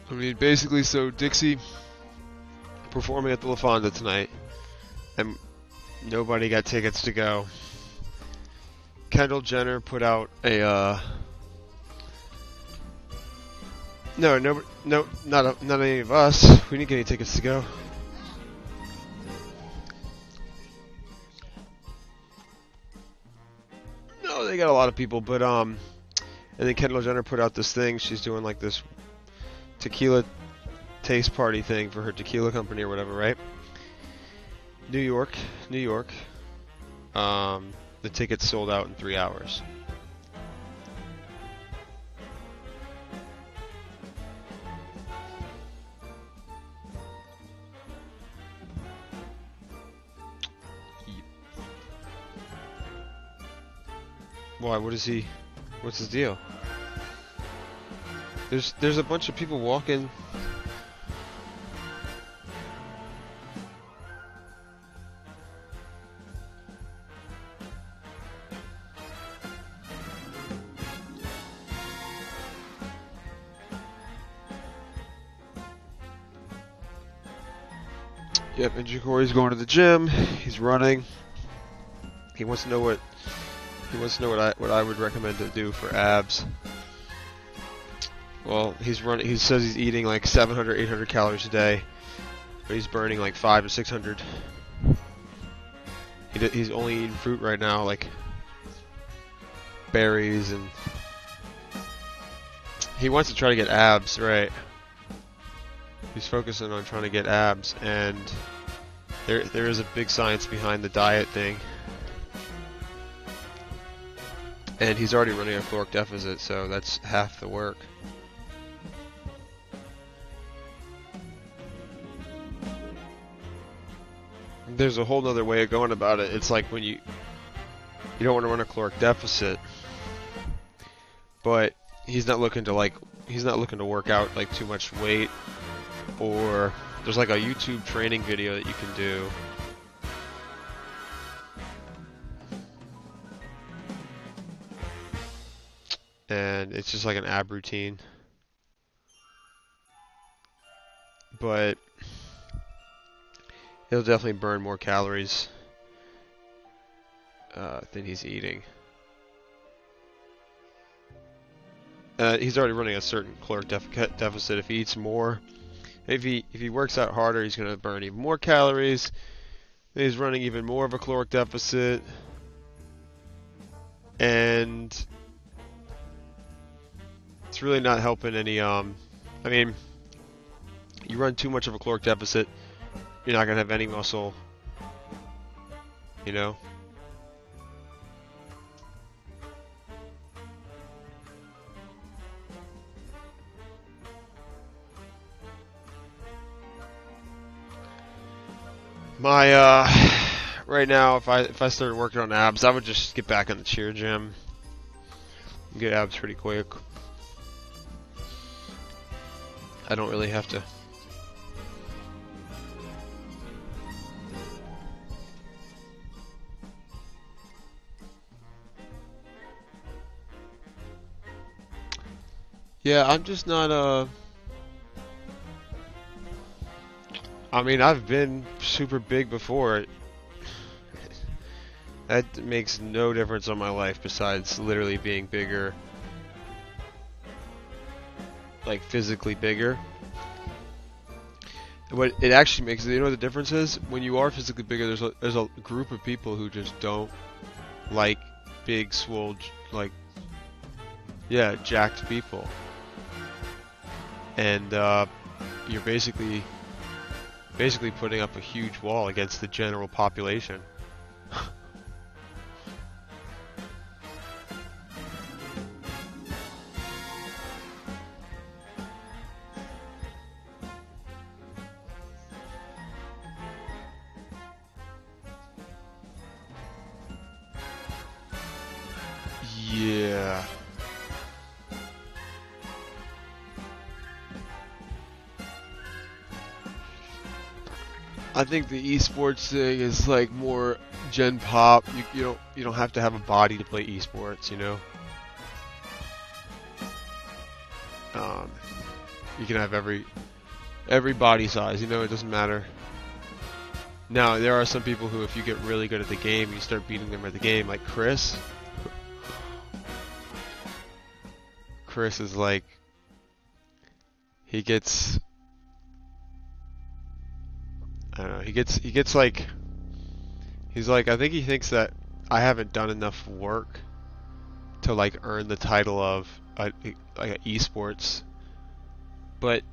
I mean, basically, so Dixie performing at the La Fonda tonight, and nobody got tickets to go. Kendall Jenner put out a not any of us. We didn't get any tickets to go. No, they got a lot of people, but and then Kendall Jenner put out this thing. She's doing like this tequila taste party thing for her tequila company or whatever, right? New York. The tickets sold out in 3 hours. Why? What's his deal? There's a bunch of people walking. Yep, and Corey's going to the gym. He's running. He wants to know what I would recommend to do for abs. Well, he's running. He says he's eating like 700, 800 calories a day, but he's burning like 500 to 600. He's only eating fruit right now, like berries, and he wants to try to get abs, right? He's focusing on trying to get abs, and there is a big science behind the diet thing. And he's already running a caloric deficit, so that's half the work. There's a whole nother way of going about it. It's like when you don't want to run a caloric deficit, but he's not looking to work out like too much weight, or there's like a YouTube training video that you can do. And it's just like an ab routine. But he'll definitely burn more calories than he's eating. He's already running a certain caloric deficit. If he eats more, if he works out harder, he's going to burn even more calories. He's running even more of a caloric deficit. And it's really not helping any, I mean, you run too much of a caloric deficit, you're not going to have any muscle, you know? My right now, if I started working on abs, I would just get back in the cheer gym. Get abs pretty quick. I don't really have to. Yeah, I'm just not I mean, I've been super big before. That makes no difference on my life besides literally being bigger. Like physically bigger. What it actually makes, you know what the difference is? When you are physically bigger, there's a group of people who just don't like big, swole, like, yeah, jacked people. And you're basically putting up a huge wall against the general population. Yeah. I think the esports thing is like more gen pop. You don't have to have a body to play esports, you know. You can have every body size, you know, it doesn't matter. Now, there are some people who, if you get really good at the game, you start beating them at the game, like Chris. Chris is like, he gets, I don't know, he gets like, he's like, I think he thinks that I haven't done enough work to like earn the title of like an esports, but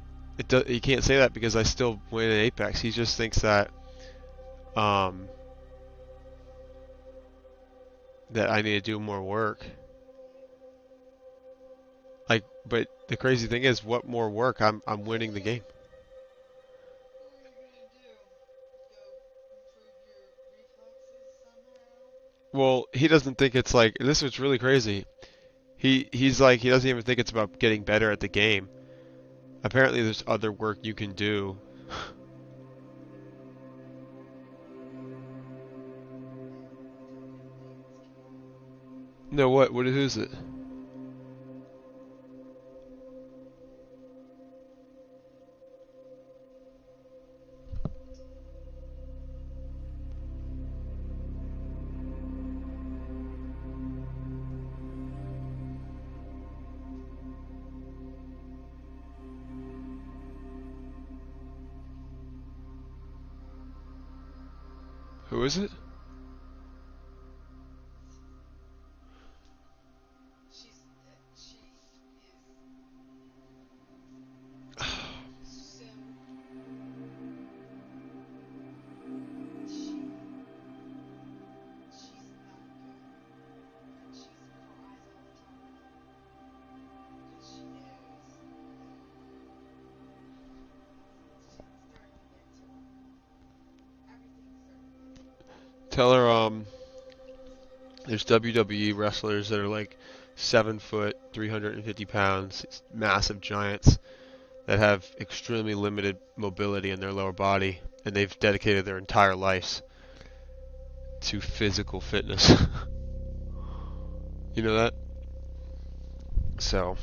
he can't say that because I still win in Apex. He just thinks that that I need to do more work. Like, but the crazy thing is, what more work? I'm winning the game. Well, he doesn't think it's like, and this is really crazy. He's like, he doesn't even think it's about getting better at the game. Apparently there's other work you can do. No, what is it? Who is it? Tell her, there's WWE wrestlers that are like 7 foot, 350 pounds, massive giants that have extremely limited mobility in their lower body, and they've dedicated their entire lives to physical fitness. You know that? So,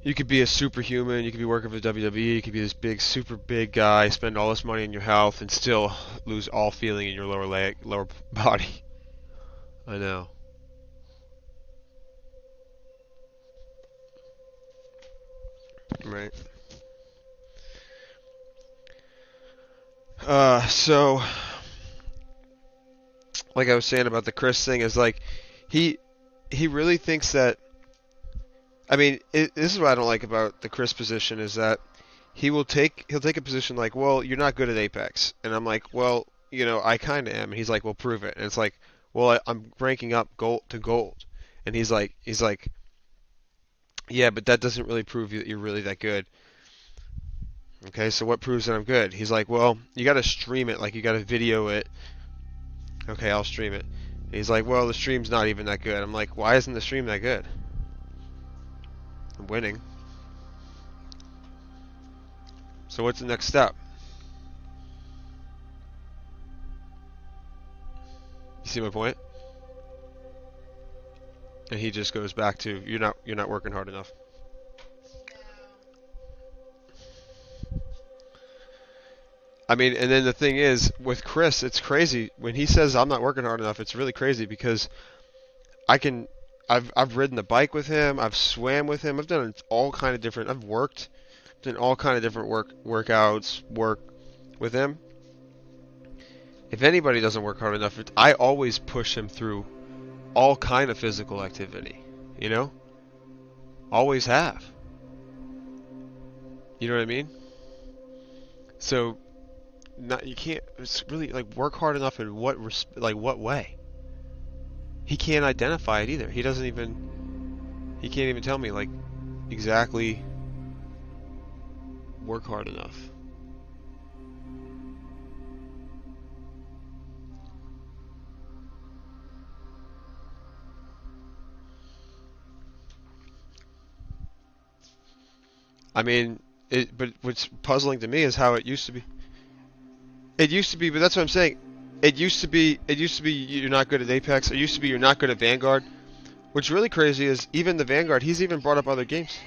you could be a superhuman, you could be working for the WWE, you could be this big, super big guy, spend all this money on your health, and still lose all feeling in your lower body. I know. Right. So, like I was saying about the Chris thing, is like, he really thinks that, I mean, this is what I don't like about the Chris position, is that he'll take a position like, well, you're not good at Apex, and I'm like, well, you know, I kind of am, and he's like, well, prove it, and it's like, well, I'm ranking up gold to gold, and he's like, yeah, but that doesn't really prove that you're really that good. Okay, so what proves that I'm good? He's like, well, you got to stream it, like you got to video it. Okay, I'll stream it. He's like, well, the stream's not even that good. I'm like, why isn't the stream that good? I'm winning. So what's the next step? You see my point? And he just goes back to, you're not working hard enough. I mean, and then the thing is, with Chris, it's crazy. When he says I'm not working hard enough, it's really crazy because I've ridden the bike with him, I've swam with him, I've done all kind of different, I've worked, done all kind of different workouts, work with him. If anybody doesn't work hard enough, I always push him through all kind of physical activity, you know? Always have. You know what I mean? So, you can't, it's really, like, work hard enough in what way? He can't identify it either. He can't even tell me, like, exactly work hard enough. I mean, but what's puzzling to me is how it used to be. It used to be, but that's what I'm saying. It used to be you're not good at Apex. It used to be you're not good at Vanguard. What's really crazy is even the Vanguard, he's even brought up other games.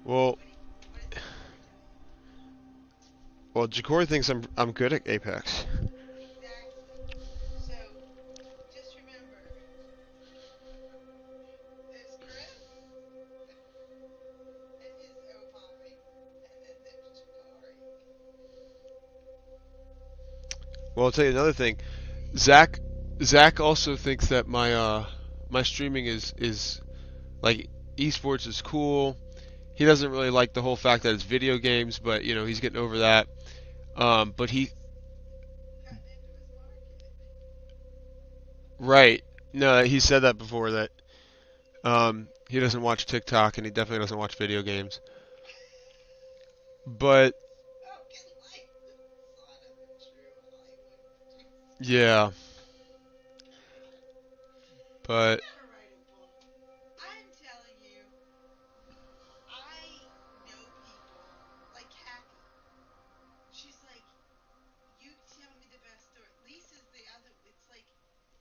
Well, Jacory thinks I'm good at Apex. Well, I'll tell you another thing. Zach also thinks that my streaming is like esports is cool. He doesn't really like the whole fact that it's video games, but you know, he's getting over that. But right. No, he said that before that he doesn't watch TikTok and he definitely doesn't watch video games. But yeah. But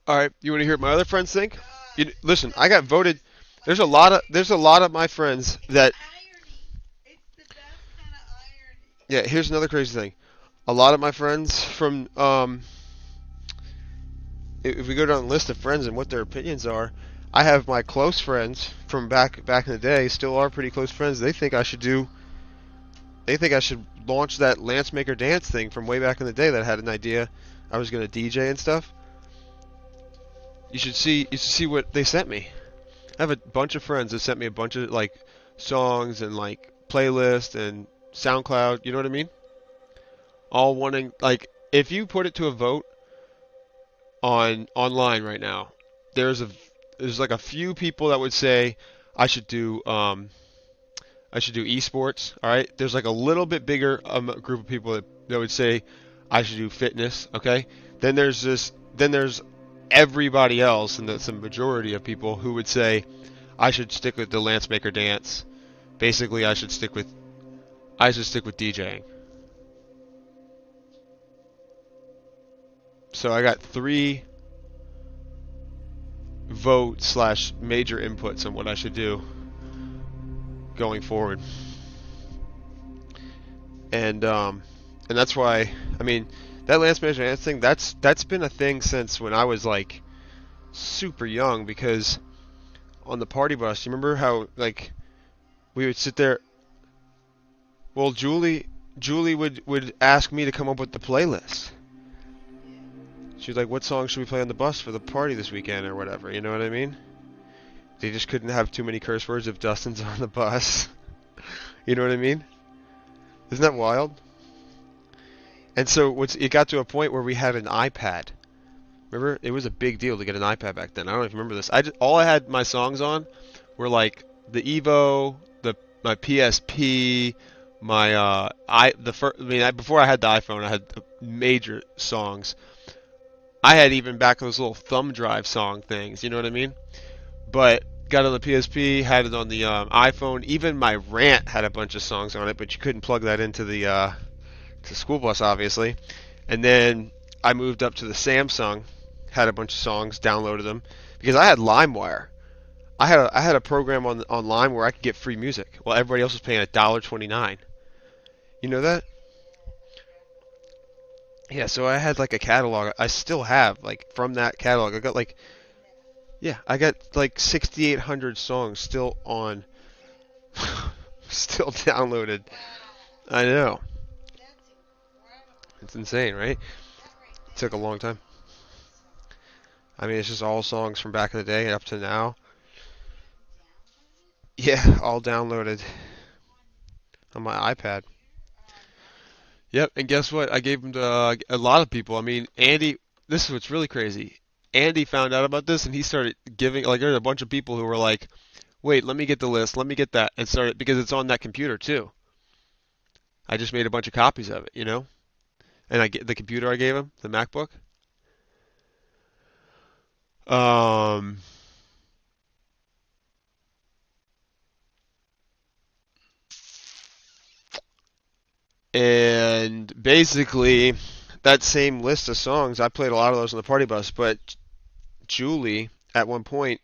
all right, you want to hear what my other friends think? Listen, I got voted. There's a lot of my friends that. Yeah, here's another crazy thing. A lot of my friends from if we go down the list of friends and what their opinions are, I have my close friends from back in the day, still are pretty close friends. They think I should launch that Lance Maker Dance thing from way back in the day that I had an idea I was going to DJ and stuff. You should see what they sent me. I have a bunch of friends that sent me a bunch of like songs and like playlists and SoundCloud, you know what I mean? All wanting, like, if you put it to a vote online right now, there's like a few people that would say I should do esports, all right? There's like a little bit bigger group of people that would say I should do fitness, okay? Then there's everybody else, and that's a majority of people who would say I should stick with the Lance Maker Dance. Basically, I should stick with DJing. So I got 3 vote / major inputs on what I should do going forward. And that's why, I mean, that Lance Maker Dance thing, that's been a thing since when I was like super young, because on the party bus, you remember how like we would sit there. Well, Julie would ask me to come up with the playlist. She's like, what song should we play on the bus for the party this weekend or whatever, you know what I mean? They just couldn't have too many curse words if Dustin's on the bus. You know what I mean? Isn't that wild? And so it got to a point where we had an iPad. Remember? It was a big deal to get an iPad back then. I don't know if you remember this. All I had my songs on were like the Evo, my PSP, before I had the iPhone, I had major songs. I had even back those little thumb drive song things, you know what I mean? But got on the PSP, had it on the iPhone. Even my Rant had a bunch of songs on it, but you couldn't plug that into the to School Bus, obviously. And then I moved up to the Samsung, had a bunch of songs, downloaded them because I had LimeWire. I had a program online where I could get free music while everybody else was paying $1.29. You know that? Yeah, so I had like a catalog. I still have like from that catalog. I got like 6,800 songs still on, still downloaded. I know. It's insane, right? It took a long time. I mean, it's just all songs from back in the day up to now. Yeah, all downloaded on my iPad. Yep, and guess what? I gave them to a lot of people. I mean, Andy, this is what's really crazy. Andy found out about this and he started giving, like, there's a bunch of people who were like, wait, let me get the list, let me get that, and started, because it's on that computer too. I just made a bunch of copies of it, you know? And I get the computer I gave him, the MacBook. And basically, that same list of songs, I played a lot of those on the party bus, but Julie, at one point,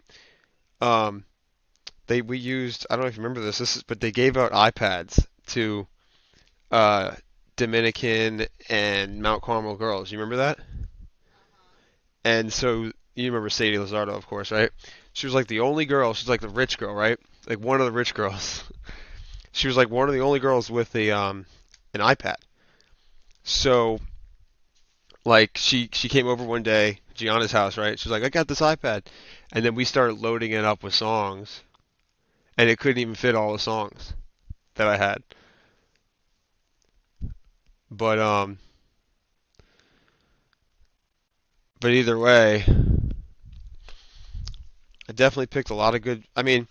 we used, I don't know if you remember this, but they gave out iPads to Dominican and Mount Carmel girls. You remember that? And so, you remember Sadie Lizardo, of course, right? She was like the only girl, she's like the rich girl, right? Like one of the rich girls. She was like one of the only girls with an iPad. So, like, she came over one day, Gianna's house, right? She's like, I got this iPad. And then we started loading it up with songs. And it couldn't even fit all the songs that I had. But either way, I definitely picked a lot of good, I mean,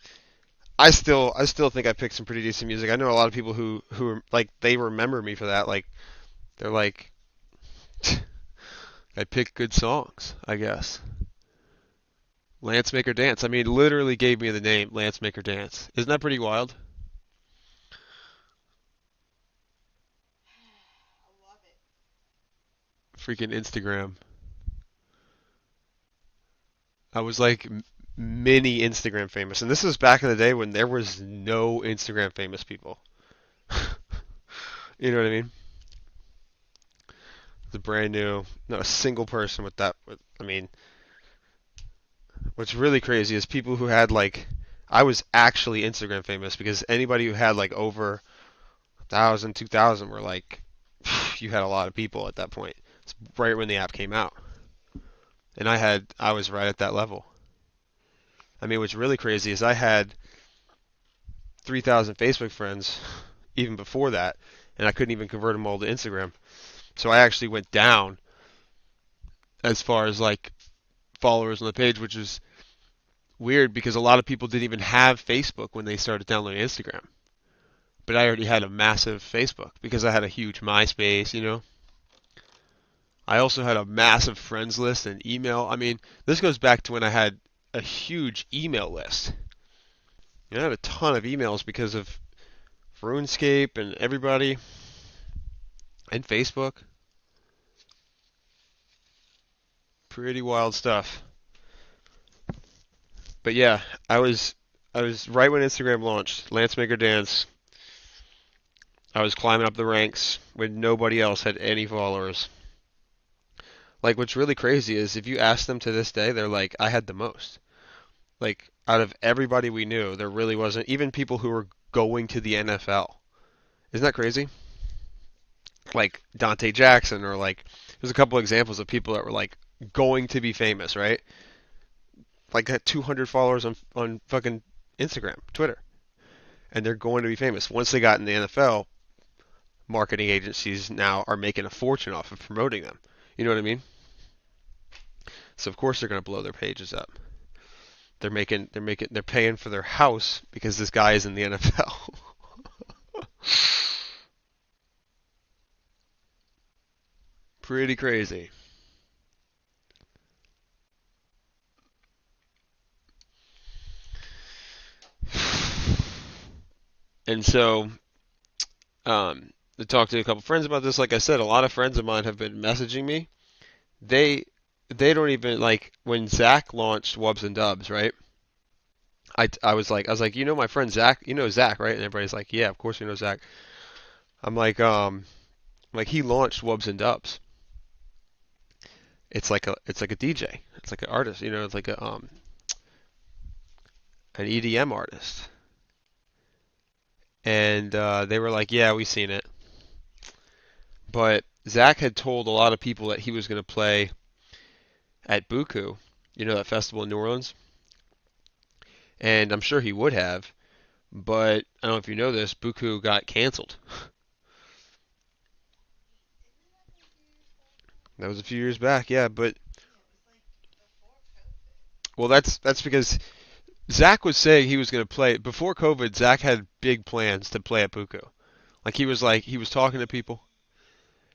I still think I picked some pretty decent music. I know a lot of people who are, like, they remember me for that. Like, they're like, I picked good songs, I guess. Lance Maker Dance. I mean, literally gave me the name Lance Maker Dance. Isn't that pretty wild? Freaking Instagram. I was like mini Instagram famous. And this was back in the day when there was no Instagram famous people. You know what I mean? It's brand new. Not a single person with that. I mean, what's really crazy is people who had like, I was actually Instagram famous because anybody who had like over 1,000, 2,000 were like, you had a lot of people at that point. It's right when the app came out. And I was right at that level. I mean, what's really crazy is I had 3,000 Facebook friends even before that, and I couldn't even convert them all to Instagram. So I actually went down as far as like followers on the page, which is weird because a lot of people didn't even have Facebook when they started downloading Instagram. But I already had a massive Facebook because I had a huge MySpace, you know. I also had a massive friends list and email. I mean, this goes back to when I had a huge email list. You know, I had a ton of emails because of RuneScape and everybody, and Facebook. Pretty wild stuff. But yeah, I was right when Instagram launched, Lance Maker Dance. I was climbing up the ranks when nobody else had any followers. Like, what's really crazy is if you ask them to this day, they're like, I had the most. Like, out of everybody we knew, there really wasn't, even people who were going to the NFL. Isn't that crazy? Like Dante Jackson, or like, there's a couple examples of people that were like going to be famous, right? Like, got 200 followers on fucking Instagram, Twitter. And they're going to be famous. Once they got in the NFL, marketing agencies now are making a fortune off of promoting them. You know what I mean? So of course they're going to blow their pages up. they're paying for their house because this guy is in the NFL. Pretty crazy. And so, I talked to a couple friends about this. Like I said, a lot of friends of mine have been messaging me. They don't even like when Zach launched Wubs and Dubs, right? I was like, you know my friend Zach, you know Zach, right? And everybody's like, yeah, of course you know Zach. I'm like he launched Wubs and Dubs. It's like a DJ. It's like an artist, you know, it's like an EDM artist. And they were like, yeah, we seen it. But Zach had told a lot of people that he was going to play at Buku, you know, that festival in New Orleans. And I'm sure he would have, but I don't know if you know this, Buku got canceled. That was a few years back, yeah, but well, that's because Zach was saying he was going to play before COVID. Zach had big plans to play at Buku. He was talking to people.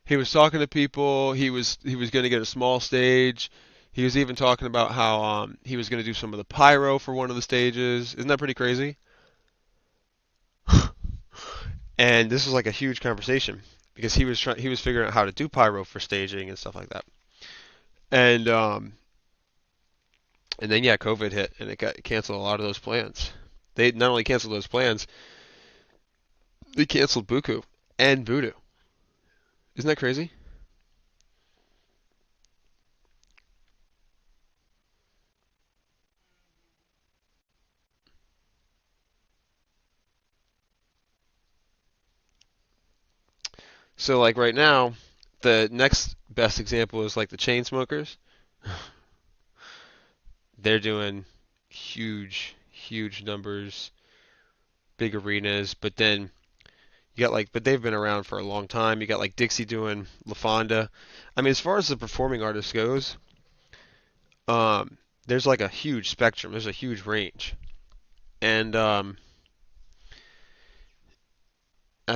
He was talking to people. He was going to get a small stage. He was even talking about how he was going to do some of the pyro for one of the stages. Isn't that pretty crazy? And this was like a huge conversation because he was figuring out how to do pyro for staging and stuff like that. And then yeah, COVID hit and it canceled a lot of those plans. They not only canceled those plans, they canceled Buku and Voodoo. Isn't that crazy? So like right now, the next best example is like the Chainsmokers. They're doing huge numbers, big arenas, but then you got but they've been around for a long time. You got like Dixie doing La Fonda. I mean, as far as the performing artist goes, there's like a huge spectrum. There's a huge range. And I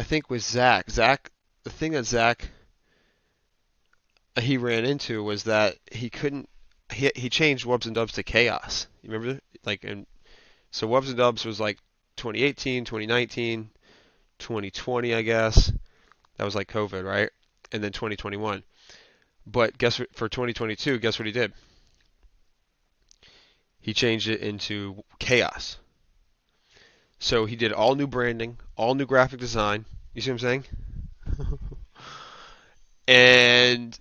think with Zach, the thing that Zach he ran into was that he couldn't. He changed Wubs and Dubs to Chaos. You remember? So Wubs and Dubs was like 2018, 2019, 2020, I guess. That was like COVID, right? And then 2021. But guess what? For 2022, guess what he did? He changed it into Chaos. So he did all new branding, all new graphic design. You see what I'm saying? And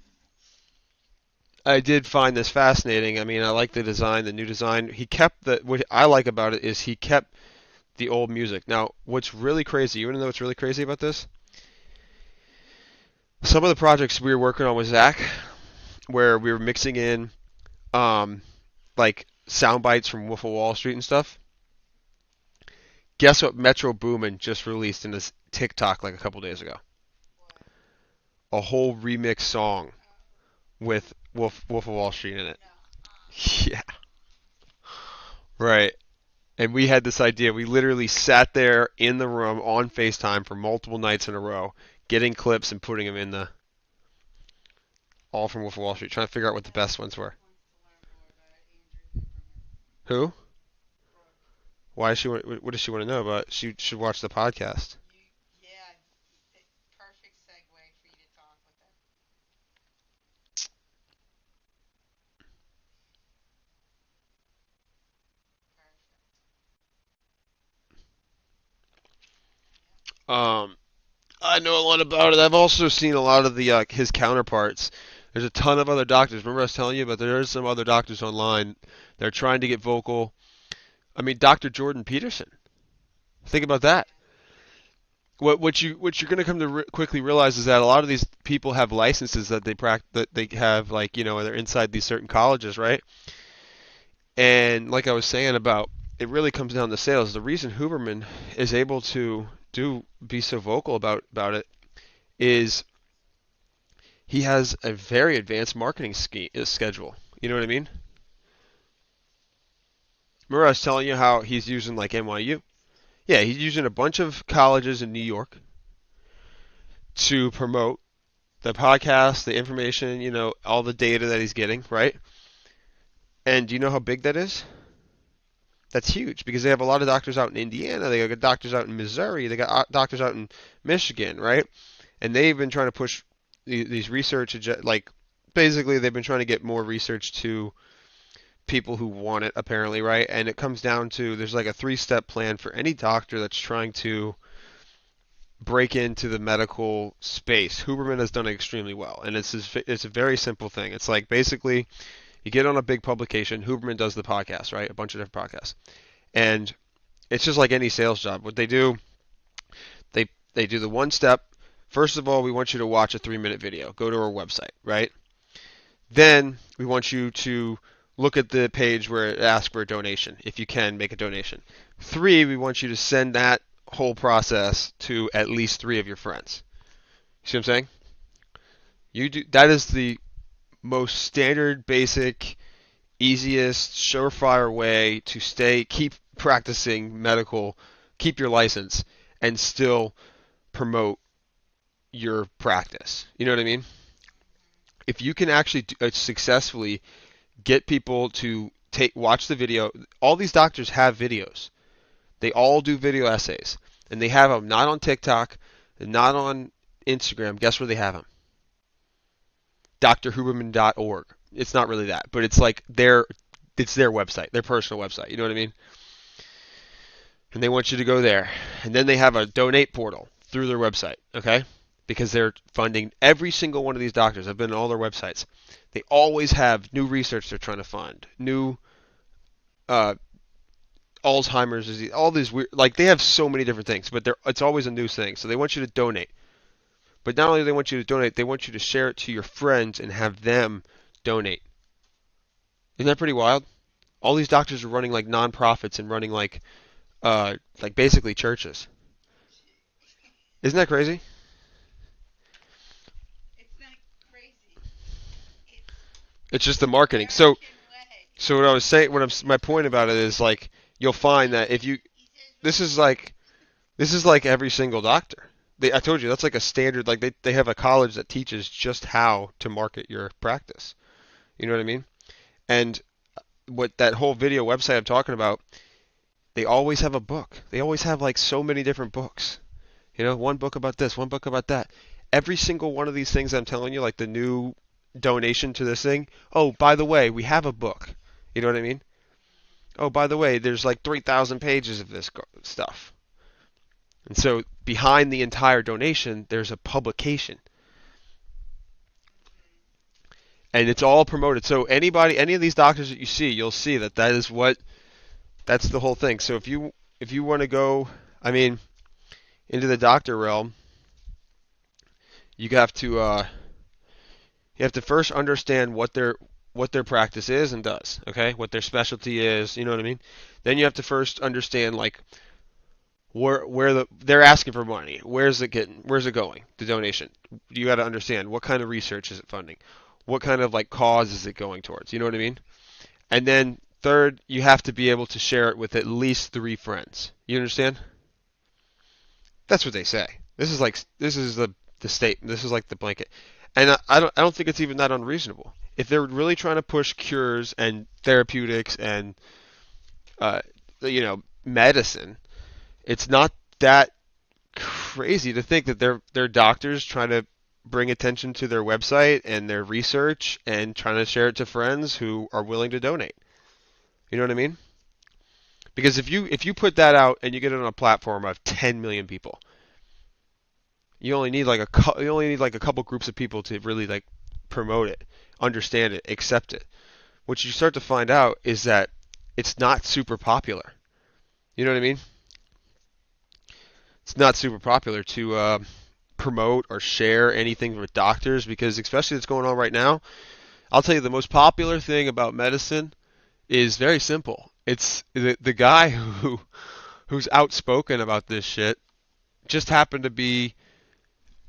I did find this fascinating. I mean, I like the design, the new design. What I like about it is he kept the old music. Now, what's really crazy, you want to know what's really crazy about this? Some of the projects we were working on with Zach, where we were mixing in like sound bites from Wolf of Wall Street and stuff. Guess what Metro Boomin just released in this TikTok like a couple days ago? A whole remix song with Wolf of Wall Street in it. Yeah. Right. And we had this idea. We literally sat there in the room on FaceTime for multiple nights in a row, getting clips and putting them in all from Wolf of Wall Street, trying to figure out what the best ones were. Who? Why does she want? What does she want to know about? She should watch the podcast. Perfect segue for you to talk with her. I know a lot about it. I've also seen a lot of the his counterparts. There's a ton of other doctors. Remember I was telling you, but there's some other doctors online. They're trying to get vocal. I mean, Dr. Jordan Peterson. Think about that. What you're going to come to quickly realize is that a lot of these people have licenses that they have, like, you know, they're inside these certain colleges, right? And like I was saying about, it really comes down to sales. The reason Huberman is able to be so vocal about it is he has a very advanced marketing schedule. You know what I mean? Remember I was telling you how he's using like NYU? Yeah, he's using a bunch of colleges in New York to promote the podcast, the information, all the data that he's getting, right? And do you know how big that is? That's huge because they have a lot of doctors out in Indiana, they got doctors out in Missouri, they got doctors out in Michigan, right? And they've been trying to push these research, like basically they've been trying to get more research to people who want it, apparently, right? And it comes down to there's like a 3-step plan for any doctor that's trying to break into the medical space. Huberman has done it extremely well, and it's a very simple thing. It's like basically you get on a big publication. Huberman does the podcast, right? A bunch of different podcasts, and it's just like any sales job. What they do, they do the one step. First of all, we want you to watch a 3-minute video. Go to our website, right? Then we want you to look at the page where it asks for a donation. If you can, make a donation. 3, we want you to send that whole process to at least 3 of your friends. See what I'm saying? That is the most standard, basic, easiest, surefire way to keep practicing medical, keep your license, and still promote your practice. You know what I mean? If you can actually successfully get people to watch the video, all these doctors have videos. They all do video essays, and they have them not on TikTok, and not on Instagram. Guess where they have them? drhuberman.org. It's not really that, but it's like it's their website, their personal website. You know what I mean? And they want you to go there, and then they have a donate portal through their website. Okay? Because they're funding every single one of these doctors. I've been on all their websites. They always have new research they're trying to fund, new Alzheimer's disease, all these weird, like they have so many different things, but it's always a new thing. So they want you to donate. But not only do they want you to donate, they want you to share it to your friends and have them donate. Isn't that pretty wild? All these doctors are running like nonprofits and running like basically churches. Isn't that crazy? It's just the marketing. So what I was saying, my point about it is like you'll find that this is like every single doctor. I told you that's like a standard. Like they have a college that teaches just how to market your practice. You know what I mean? And what that whole video website I'm talking about, they always have a book. They always have like so many different books. One book about this, one book about that. Every single one of these things I'm telling you, like the new donation to this thing. Oh, by the way, we have a book. You know what I mean? Oh, by the way, there's like 3,000 pages of this stuff. And so behind the entire donation, there's a publication. And it's all promoted. So any of these doctors that you see, you'll see that's the whole thing. So if you want to go, into the doctor realm, you have to first understand what their practice is and does, okay? What their specialty is, you know what I mean? Then you have to first understand like where they're asking for money. Where's it going? The donation. You got to understand what kind of research is it funding? What kind of like cause is it going towards? You know what I mean? And then third, you have to be able to share it with at least 3 friends. You understand? That's what they say. This is the state. This is like the blanket. And I don't think it's even that unreasonable. If they're really trying to push cures and therapeutics and medicine, it's not that crazy to think that they're doctors trying to bring attention to their website and their research and trying to share it to friends who are willing to donate. You know what I mean? Because if you put that out and you get it on a platform of 10 million people, you only need like a couple groups of people to really like promote it, understand it, accept it. What you start to find out is that it's not super popular. You know what I mean? It's not super popular to promote or share anything with doctors because especially what's going on right now, I'll tell you the most popular thing about medicine is very simple. It's the guy who's outspoken about this shit just happened to be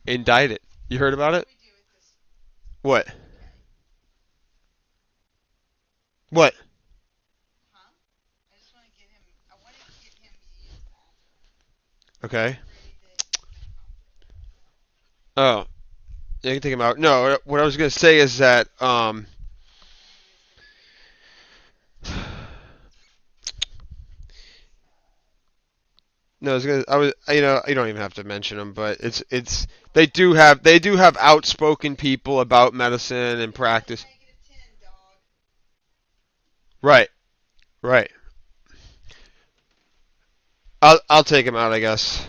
indicted. You heard about it? What? What? Okay. Oh, you can take him out. No, what I was gonna say is that no, you know, you don't even have to mention them, but they do have outspoken people about medicine and practice. Right, right. I'll take him out, I guess.